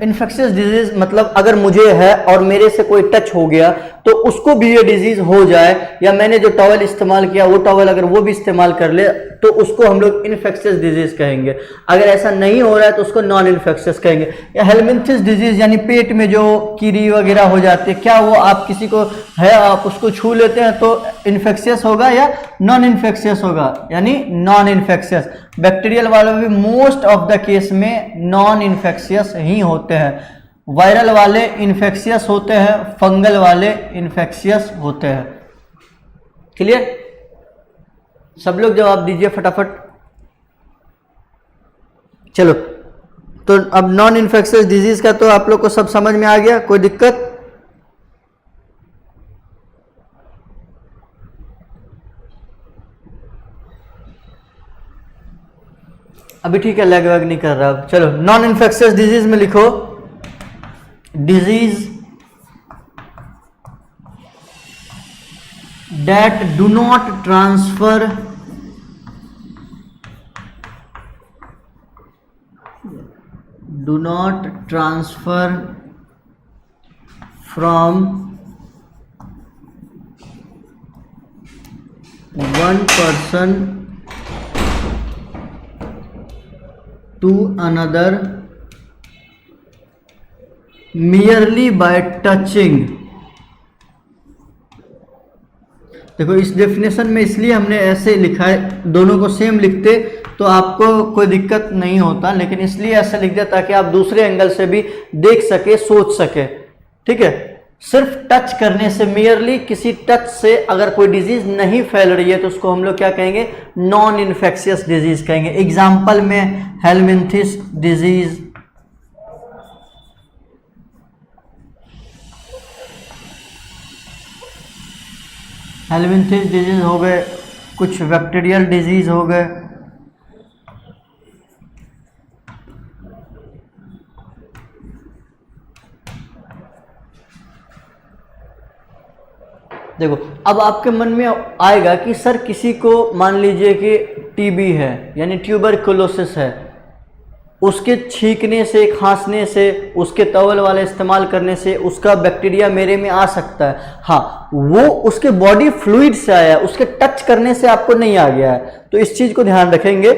[SPEAKER 1] इन्फेक्शियस डिजीज मतलब अगर मुझे है और मेरे से कोई टच हो गया तो उसको भी ये डिजीज हो जाए, या मैंने जो टॉवल इस्तेमाल किया वो टॉवल अगर वो भी इस्तेमाल कर ले, तो उसको हम लोग इन्फेक्शियस डिजीज कहेंगे। अगर ऐसा नहीं हो रहा है तो उसको नॉन इन्फेक्शियस कहेंगे। या हेलमिंथिस डिजीज यानी पेट में जो कीड़ी वगैरह हो जाती है, क्या वो आप किसी को है, आप उसको छू लेते हैं तो इन्फेक्शियस होगा या नॉन इन्फेक्शियस होगा? यानी नॉन इन्फेक्शियस। बैक्टीरियल वाले भी मोस्ट ऑफ द केस में नॉन इन्फेक्शियस ही होते हैं। वायरल वाले इन्फेक्शियस होते हैं, फंगल वाले इन्फेक्शियस होते हैं। क्लियर? सब लोग जवाब दीजिए फटाफट। चलो, तो अब नॉन इन्फेक्शियस डिजीज का तो आप लोग को सब समझ में आ गया, कोई दिक्कत? अभी ठीक है, लैग वैग नहीं कर रहा। चलो नॉन इन्फेक्शियस डिजीज में लिखो disease that do not transfer from one person to another merely by touching। देखो इस डेफिनेशन में इसलिए हमने ऐसे लिखा है, दोनों को सेम लिखते तो आपको कोई दिक्कत नहीं होता, लेकिन इसलिए ऐसा लिख दिया ताकि आप दूसरे एंगल से भी देख सके, सोच सके। ठीक है, सिर्फ टच करने से, मेयरली किसी टच से अगर कोई डिजीज नहीं फैल रही है तो उसको हम लोग क्या कहेंगे, नॉन इन्फेक्शियस डिजीज कहेंगे। एग्जाम्पल में हेलमिंथिस डिजीज, हेलमिंथिस डिजीज हो गए, कुछ बैक्टीरियल डिजीज हो गए। देखो अब आपके मन में आएगा कि सर किसी को मान लीजिए कि टीबी है यानी ट्यूबरकुलोसिस है, उसके छींकने से, खांसने से, उसके टॉवल वाले इस्तेमाल करने से उसका बैक्टीरिया मेरे में आ सकता है। हाँ, वो उसके बॉडी फ्लूइड से आया है, उसके टच करने से आपको नहीं आ गया है, तो इस चीज को ध्यान रखेंगे।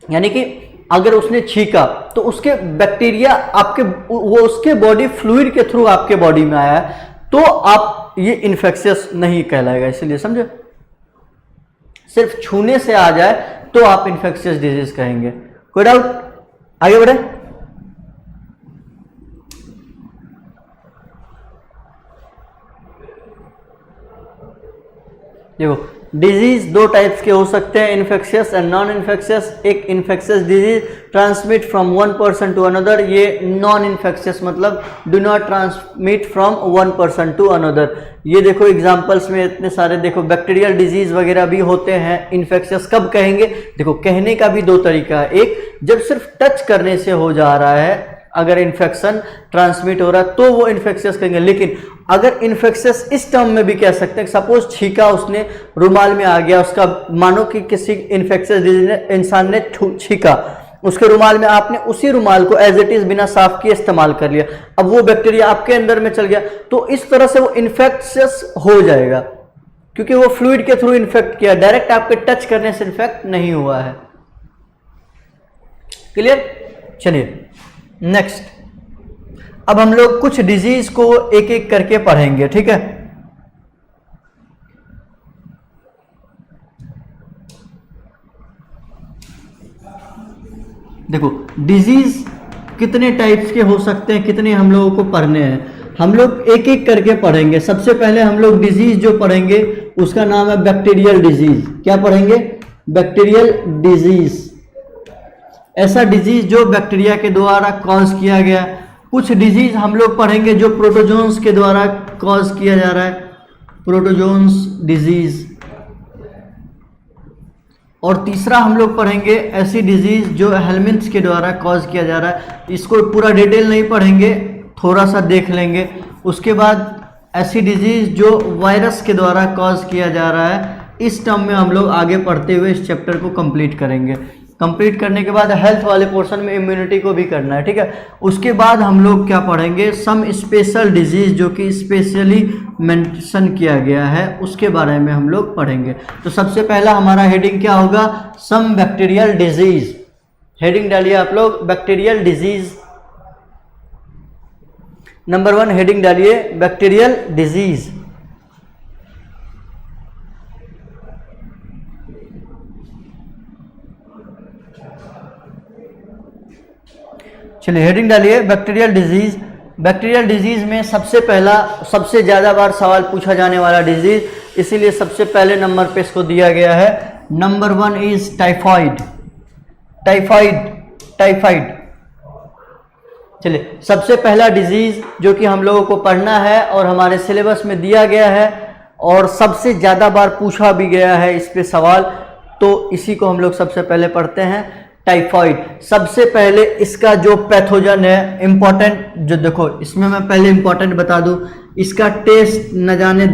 [SPEAKER 1] यानी कि अगर उसने छींका तो उसके बैक्टीरिया आपके, वो उसके बॉडी फ्लूइड के थ्रू आपके बॉडी में आया है, तो आप ये इन्फेक्शियस नहीं कहलाएगा। इसलिए समझे, सिर्फ छूने से आ जाए तो आप इन्फेक्शियस डिजीज कहेंगे। कोई डाउट? आगे बढ़े। देखो डिजीज दो टाइप्स के हो सकते हैं, इन्फेक्शियस एंड नॉन इन्फेक्शियस। एक infectious disease transmit from one person to another, ये नॉन इन्फेक्शियस मतलब do not transmit from one person to another. ये देखो एग्जांपल्स में इतने सारे, देखो बैक्टीरियल डिजीज वगैरह भी होते हैं। इन्फेक्शियस कब कहेंगे? देखो कहने का भी दो तरीका है, एक जब सिर्फ टच करने से हो जा रहा है, अगर इन्फेक्शन ट्रांसमिट हो रहा है तो वो इन्फेक्शियस कहेंगे। लेकिन अगर इन्फेक्शियस इस टर्म में भी कह सकते हैं, सपोज छींका उसने, रुमाल में आ गया उसका, मानो कि किसी इन्फेक्शियस इंसान ने छींका उसके रुमाल में, आपने उसी रुमाल को एज इट इज बिना साफ किए इस्तेमाल कर लिया, अब वो बैक्टीरिया आपके अंदर में चल गया, तो इस तरह से वो इन्फेक्शियस हो जाएगा, क्योंकि वो फ्लूइड के थ्रू इन्फेक्ट किया, डायरेक्ट आपके टच करने से इन्फेक्ट नहीं हुआ है। क्लियर? चलिए नेक्स्ट, अब हम लोग कुछ डिजीज को एक एक करके पढ़ेंगे। ठीक है, देखो डिजीज कितने टाइप्स के हो सकते हैं, कितने हम लोगों को पढ़ने हैं, हम लोग एक एक करके पढ़ेंगे। सबसे पहले हम लोग डिजीज जो पढ़ेंगे उसका नाम है बैक्टीरियल डिजीज। क्या पढ़ेंगे? बैक्टीरियल डिजीज, ऐसा डिजीज जो बैक्टीरिया के द्वारा कॉज किया गया। कुछ डिजीज हम लोग पढ़ेंगे जो प्रोटोजोन्स के द्वारा कॉज किया जा रहा है, प्रोटोजोन्स डिजीज। और तीसरा हम लोग पढ़ेंगे ऐसी डिजीज जो हेलमिंथ्स के द्वारा कॉज किया जा रहा है। इसको पूरा डिटेल नहीं पढ़ेंगे, थोड़ा सा देख लेंगे। उसके बाद ऐसी डिजीज जो वायरस के द्वारा कॉज किया जा रहा है। इस टर्म में हम लोग आगे पढ़ते हुए इस चैप्टर को कंप्लीट करेंगे। कंप्लीट करने के बाद हेल्थ वाले पोर्शन में इम्यूनिटी को भी करना है। ठीक है, उसके बाद हम लोग क्या पढ़ेंगे, सम स्पेशल डिजीज जो कि स्पेशली मेंशन किया गया है उसके बारे में हम लोग पढ़ेंगे। तो सबसे पहला हमारा हेडिंग क्या होगा, सम बैक्टीरियल डिजीज। हेडिंग डालिए आप लोग, बैक्टीरियल डिजीज। नंबर 1 हेडिंग डालिए, बैक्टीरियल डिजीज। चलिए हेडिंग डालिए, बैक्टीरियल डिजीज। बैक्टीरियल डिजीज में सबसे पहला, सबसे ज़्यादा बार सवाल पूछा जाने वाला डिजीज, इसीलिए सबसे पहले नंबर पे इसको दिया गया है। Number 1 is typhoid. टाइफाइड। चलिए सबसे पहला डिजीज जो कि हम लोगों को पढ़ना है और हमारे सिलेबस में दिया गया है और सबसे ज़्यादा बार पूछा भी गया है इस पे सवाल, तो इसी को हम लोग सबसे पहले पढ़ते हैं। टाइफाइड। सबसे पहले इसका जो पैथोजन है इंपॉर्टेंट, जो देखो इसमें मैं पहले इंपॉर्टेंट बता दूं, इसका टेस्ट न जाने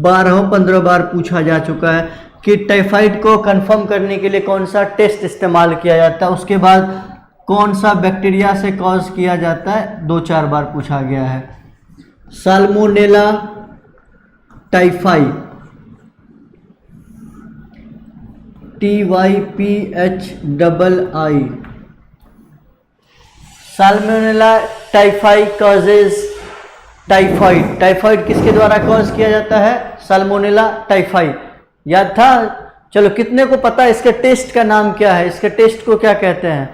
[SPEAKER 1] 12-15 बार पूछा जा चुका है कि टाइफाइड को कंफर्म करने के लिए कौन सा टेस्ट इस्तेमाल किया जाता है, उसके बाद कौन सा बैक्टीरिया से कॉज किया जाता है, 2-4 बार पूछा गया है। Salmonella typhi, TYPHII, salmonella typhi causes typhoid. Typhoid किसके द्वारा कॉज किया जाता है? Salmonella typhi. याद था? चलो, कितने को पता है इसके टेस्ट का नाम क्या है, इसके टेस्ट को क्या कहते हैं?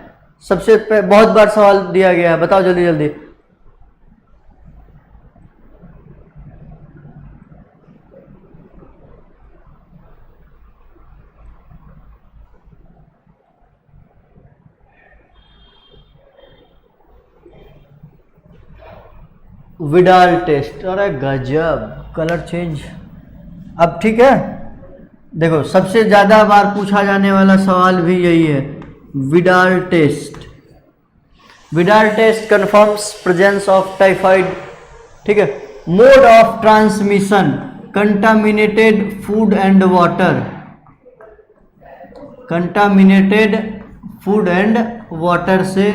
[SPEAKER 1] सबसे बहुत बार सवाल दिया गया है, बताओ जल्दी जल्दी। Widal test. अरे गजब, कलर चेंज। अब ठीक है, देखो सबसे ज्यादा बार पूछा जाने वाला सवाल भी यही है, Widal test. Widal test confirms presence of typhoid. ठीक है। Mode of transmission, contaminated food and water. Contaminated food and water से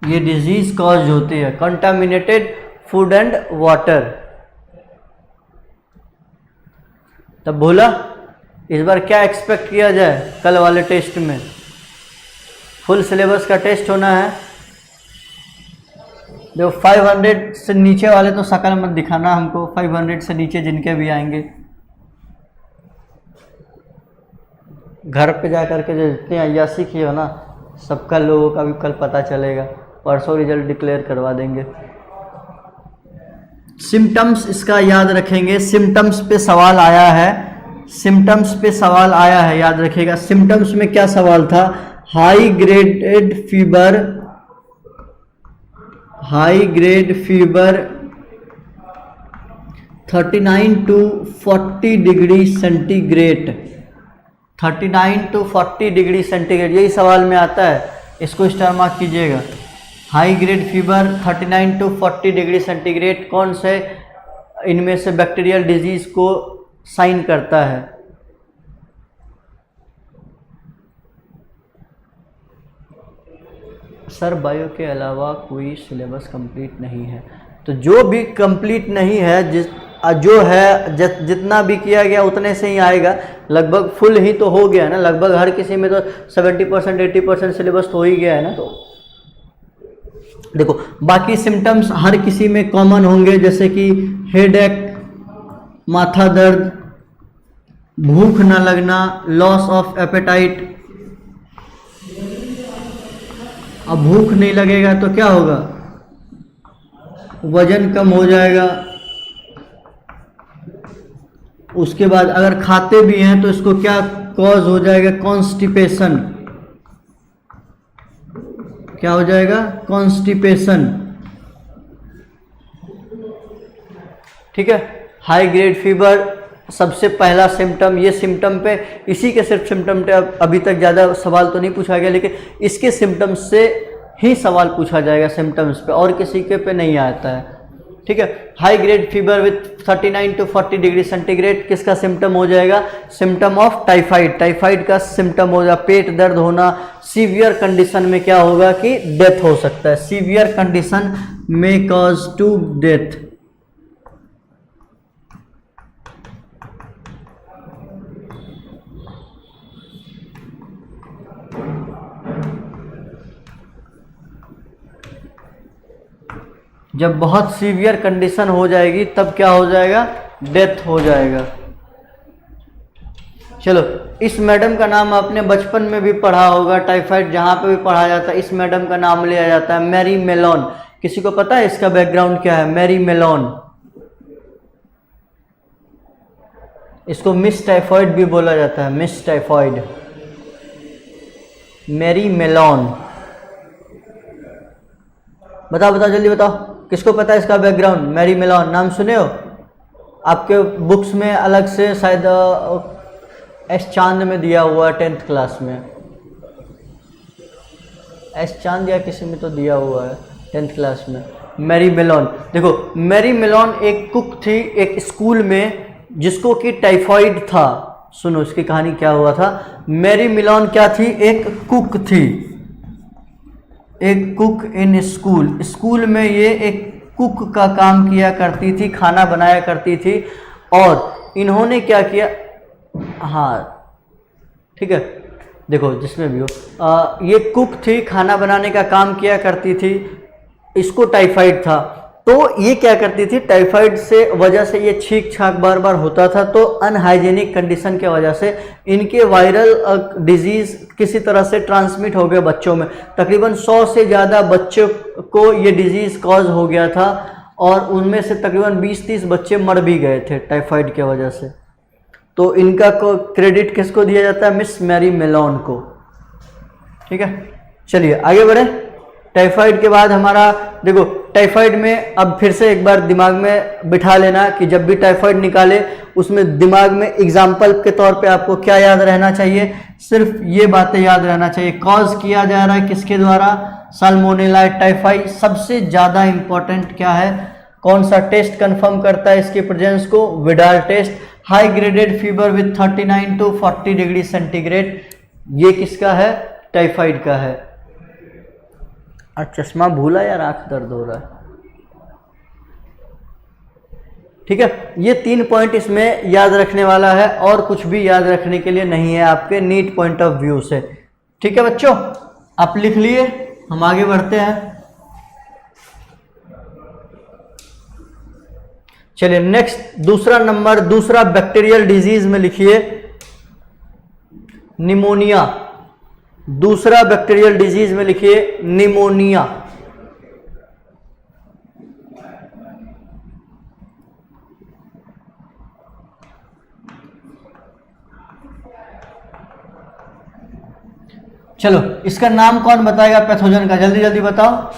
[SPEAKER 1] ये डिजीज कॉज होती है, कंटामिनेटेड फूड एंड वाटर। तब बोला इस बार क्या एक्सपेक्ट किया जाए कल वाले टेस्ट में? फुल सिलेबस का टेस्ट होना है। जो 500 से नीचे वाले तो शकल मत दिखाना हमको, 500 से नीचे जिनके भी आएंगे घर पे जा करके जो जितनी अय्यासी की हो ना, सबका लोगों का भी कल पता चलेगा, परसों रिजल्ट डिक्लेयर करवा देंगे। सिम्टम्स इसका याद रखेंगे, सिम्टम्स पे सवाल आया है, सिम्टम्स पे सवाल आया है, याद रखिएगा। सिम्टम्स में क्या सवाल था? High graded fever, high grade fever 39 to 40 degree centigrade, 39 to 40 degree centigrade, यही सवाल में आता है, इसको स्टार मार्क कीजिएगा। High grade fever 39 to 40 degree centigrade कौन से इनमें से बैक्टीरियल डिजीज को साइन करता है? सर बायो के अलावा कोई सिलेबस कंप्लीट नहीं है, तो जो भी कंप्लीट नहीं है, जो है जितना भी किया गया उतने से ही आएगा, लगभग फुल ही तो हो गया है ना, लगभग हर किसी में तो 70% 80% सिलेबस तो हो ही गया है ना। तो देखो बाकी सिम्टम्स हर किसी में कॉमन होंगे, जैसे कि हेडेक, माथा दर्द, भूख न लगना, लॉस ऑफ एपेटाइट। अब भूख नहीं लगेगा तो क्या होगा? वजन कम हो जाएगा। उसके बाद अगर खाते भी हैं तो इसको क्या कॉज हो जाएगा? कॉन्स्टिपेशन। क्या हो जाएगा? कॉन्स्टिपेशन। ठीक है। हाई ग्रेड फीवर सबसे पहला सिम्टम, ये सिम्टम पे इसी के सिर्फ सिम्टम पे अभी तक ज़्यादा सवाल तो नहीं पूछा गया, लेकिन इसके सिम्टम्स से ही सवाल पूछा जाएगा, सिम्टम्स पे, और किसी के पे नहीं आता है। ठीक है। High grade fever with 39 to 40 degree centigrade किसका सिम्टम हो जाएगा? Symptom of typhoid. टाइफाइड का सिम्टम हो जाएगा पेट दर्द होना। सीवियर कंडीशन में क्या होगा कि डेथ हो सकता है, सीवियर कंडीशन में कॉज टू डेथ। जब बहुत सीवियर कंडीशन हो जाएगी तब क्या हो जाएगा? डेथ हो जाएगा। चलो, इस मैडम का नाम आपने बचपन में भी पढ़ा होगा, टाइफाइड जहाँ पे भी पढ़ा जाता है इस मैडम का नाम लिया जाता है, मैरी मेलोन। किसी को पता है इसका बैकग्राउंड क्या है? मैरी मेलोन, इसको मिस टाइफाइड भी बोला जाता है, मिस टाइफाइड, मैरी मेलोन। बताओ बताओ जल्दी बताओ, किसको पता है इसका बैकग्राउंड? मैरी मेलोन नाम सुने हो? आपके बुक्स में अलग से शायद एस चांद में दिया हुआ 10th क्लास में, एस चांद या किसी में तो दिया हुआ है 10th क्लास में। मैरी मेलोन, देखो मैरी मेलोन एक कुक थी एक स्कूल में जिसको कि टाइफाइड था। सुनो इसकी कहानी क्या हुआ था। मैरी मेलोन क्या थी, एक कुक थी, एक कुक इन स्कूल। स्कूल में ये एक कुक का काम किया करती थी, खाना बनाया करती थी। और इन्होंने क्या किया, हाँ ठीक है, देखो जिसमें भी हो, ये कुक थी, खाना बनाने का काम किया करती थी, इसको टाइफाइड था। तो ये क्या करती थी, टाइफाइड से वजह से ये छींक छाक बार बार होता था, तो अनहाइजेनिक कंडीशन के वजह से इनके वायरल डिजीज किसी तरह से ट्रांसमिट हो गया बच्चों में। तकरीबन 100 से ज़्यादा बच्चों को ये डिजीज कॉज हो गया था और उनमें से तकरीबन 20-30 बच्चे मर भी गए थे टाइफाइड की वजह से। तो इनका क्रेडिट किसको दिया जाता है, मिस मैरी मेलोन को। ठीक है, चलिए आगे बढ़े। टाइफाइड के बाद हमारा देखो, टाइफाइड में अब फिर से एक बार दिमाग में बिठा लेना कि जब भी टाइफाइड निकाले उसमें दिमाग में एग्जाम्पल के तौर पे आपको क्या याद रहना चाहिए, सिर्फ ये बातें याद रहना चाहिए। कॉज किया जा रहा है किसके द्वारा, साल्मोनेला टाइफाई। सबसे ज़्यादा इंपॉर्टेंट क्या है, कौन सा टेस्ट कंफर्म करता है इसके प्रेजेंस को, Widal test. High graded fever with 39 to 40 degree centigrade, ये किसका है, टाइफाइड का है। चश्मा भूला यार, आंख दर्द हो रहा है। ठीक है, ये 3 पॉइंट इसमें याद रखने वाला है और कुछ भी याद रखने के लिए नहीं है आपके नीट पॉइंट ऑफ व्यू से। ठीक है बच्चों, आप लिख लिए, हम आगे बढ़ते हैं। चलिए नेक्स्ट, दूसरा नंबर, दूसरा बैक्टीरियल डिजीज में लिखिए निमोनिया। दूसरा बैक्टीरियल डिजीज में लिखिए निमोनिया। चलो इसका नाम कौन बताएगा पैथोजन का, जल्दी जल्दी बताओ,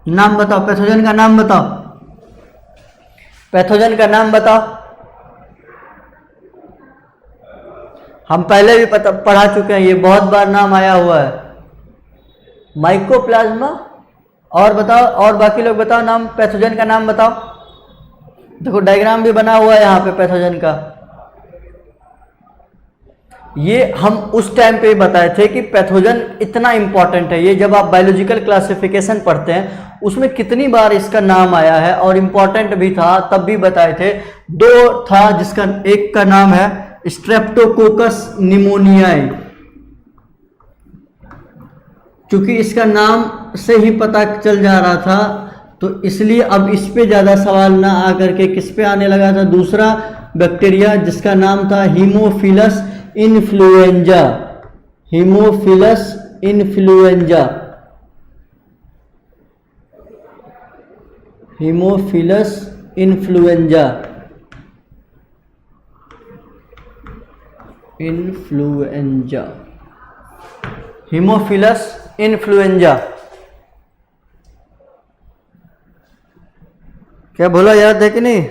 [SPEAKER 1] नाम बताओ, पैथोजन का नाम बताओ, पैथोजन का नाम बताओ। हम पहले भी पढ़ा चुके हैं, ये बहुत बार नाम आया हुआ है, माइकोप्लाज्मा। और बताओ, और बाकी लोग बताओ नाम, पैथोजन का नाम बताओ। देखो डायग्राम भी बना हुआ है यहाँ पे पैथोजन का। ये हम उस टाइम पे बताए थे कि पैथोजन इतना इंपॉर्टेंट है। ये जब आप बायोलॉजिकल क्लासिफिकेशन पढ़ते हैं उसमें कितनी बार इसका नाम आया है और इंपॉर्टेंट भी था, तब भी बताए थे। 2 था जिसका एक का नाम है स्ट्रेप्टोकोकस निमोनियाई, क्योंकि इसका नाम से ही पता चल जा रहा था, तो इसलिए अब इस पे ज़्यादा सवाल ना आकर के किस पे आने लगा था, दूसरा बैक्टीरिया जिसका नाम था Haemophilus influenza. Haemophilus influenza, Haemophilus influenza, influenza, Haemophilus influenza. क्या बोला, याद है कि नहीं?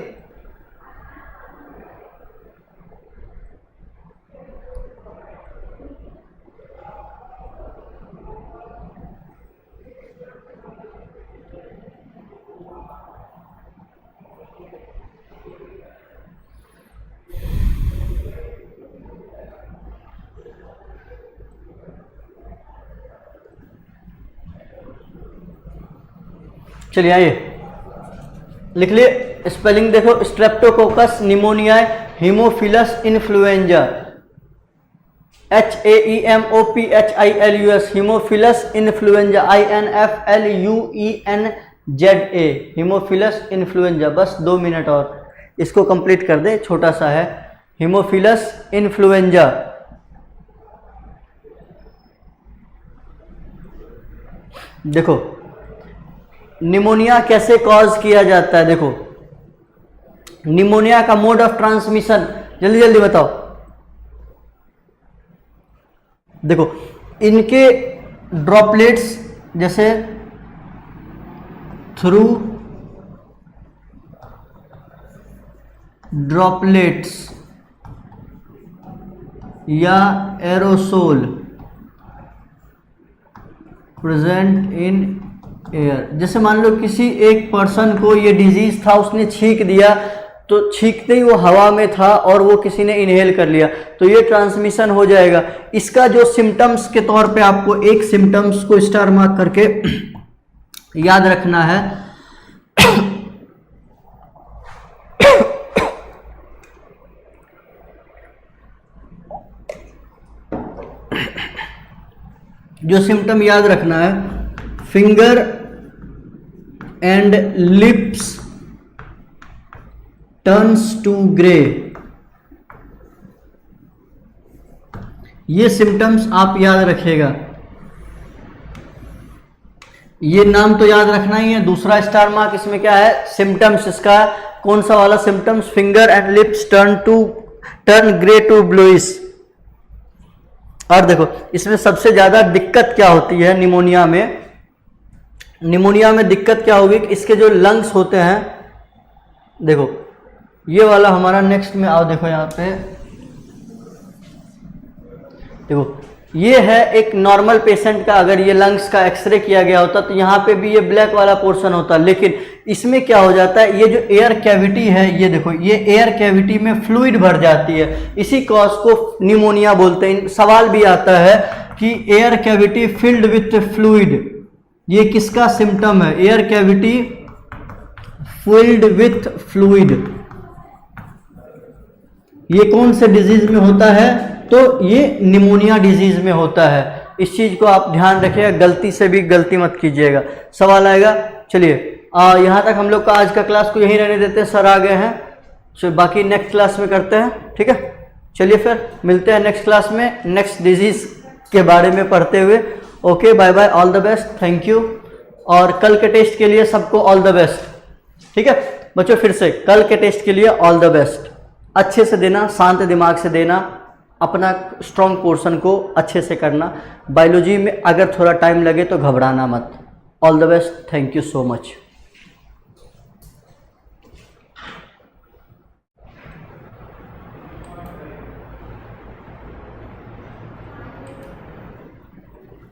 [SPEAKER 1] चलिए आइए लिख लिए, स्पेलिंग देखो, Streptococcus निमोनियाई Haemophilus influenza, HAEMOPHILUS, Haemophilus influenza, INFLUENZA, Haemophilus influenza. बस 2 मिनट और इसको कंप्लीट कर दे, छोटा सा है, हीमोफिलस इन्फ्लुएंजा। देखो निमोनिया कैसे कॉज किया जाता है, देखो निमोनिया का मोड ऑफ ट्रांसमिशन जल्दी जल्दी बताओ। देखो इनके ड्रॉपलेट्स जैसे थ्रू ड्रॉपलेट्स या एरोसोल प्रेजेंट इन एयर। जैसे मान लो किसी एक पर्सन को ये डिजीज था, उसने छींक दिया, तो छींकते ही वो हवा में था और वो किसी ने इनहेल कर लिया, तो ये ट्रांसमिशन हो जाएगा। इसका जो सिम्टम्स के तौर पे आपको एक सिम्टम्स को स्टार मार्क करके याद रखना है। जो सिम्टम याद रखना है, finger and lips turns to grey, ये सिम्टम्स आप याद रखिएगा। ये नाम तो याद रखना ही है। दूसरा स्टार मार्क इसमें क्या है, सिम्टम्स। इसका कौन सा वाला symptoms, finger and lips turn grey to bluish. और देखो इसमें सबसे ज्यादा दिक्कत क्या होती है निमोनिया में, निमोनिया में दिक्कत क्या होगी कि इसके जो लंग्स होते हैं, देखो ये वाला हमारा नेक्स्ट में आओ, देखो यहाँ पे देखो, ये है एक नॉर्मल पेशेंट का अगर ये लंग्स का एक्सरे किया गया होता तो यहाँ पे भी ये ब्लैक वाला पोर्शन होता, लेकिन इसमें क्या हो जाता है, ये जो एयर कैविटी है, ये देखो ये एयर कैविटी में फ्लूइड भर जाती है, इसी कॉज को निमोनिया बोलते हैं। सवाल भी आता है कि air cavity filled with fluid, ये किसका सिम्टम है, air cavity filled with fluid, ये कौन से डिजीज में होता है, तो ये निमोनिया डिजीज में होता है। इस चीज को आप ध्यान रखिएगा, गलती से भी गलती मत कीजिएगा, सवाल आएगा। चलिए यहाँ तक हम लोग का आज का क्लास को यहीं रहने देते हैं, सर आ गए हैं, तो बाकी नेक्स्ट क्लास में करते हैं, ठीक है। चलिए फिर मिलते हैं नेक्स्ट क्लास में, नेक्स्ट डिजीज के बारे में पढ़ते हुए। Okay, bye bye, all the best, thank you. और कल के टेस्ट के लिए सबको ऑल द बेस्ट, ठीक है बच्चों। फिर से कल के टेस्ट के लिए ऑल द बेस्ट, अच्छे से देना, शांत दिमाग से देना, अपना स्ट्रॉन्ग पोर्शन को अच्छे से करना। बायोलॉजी में अगर थोड़ा टाइम लगे तो घबराना मत। All the best, thank you so much.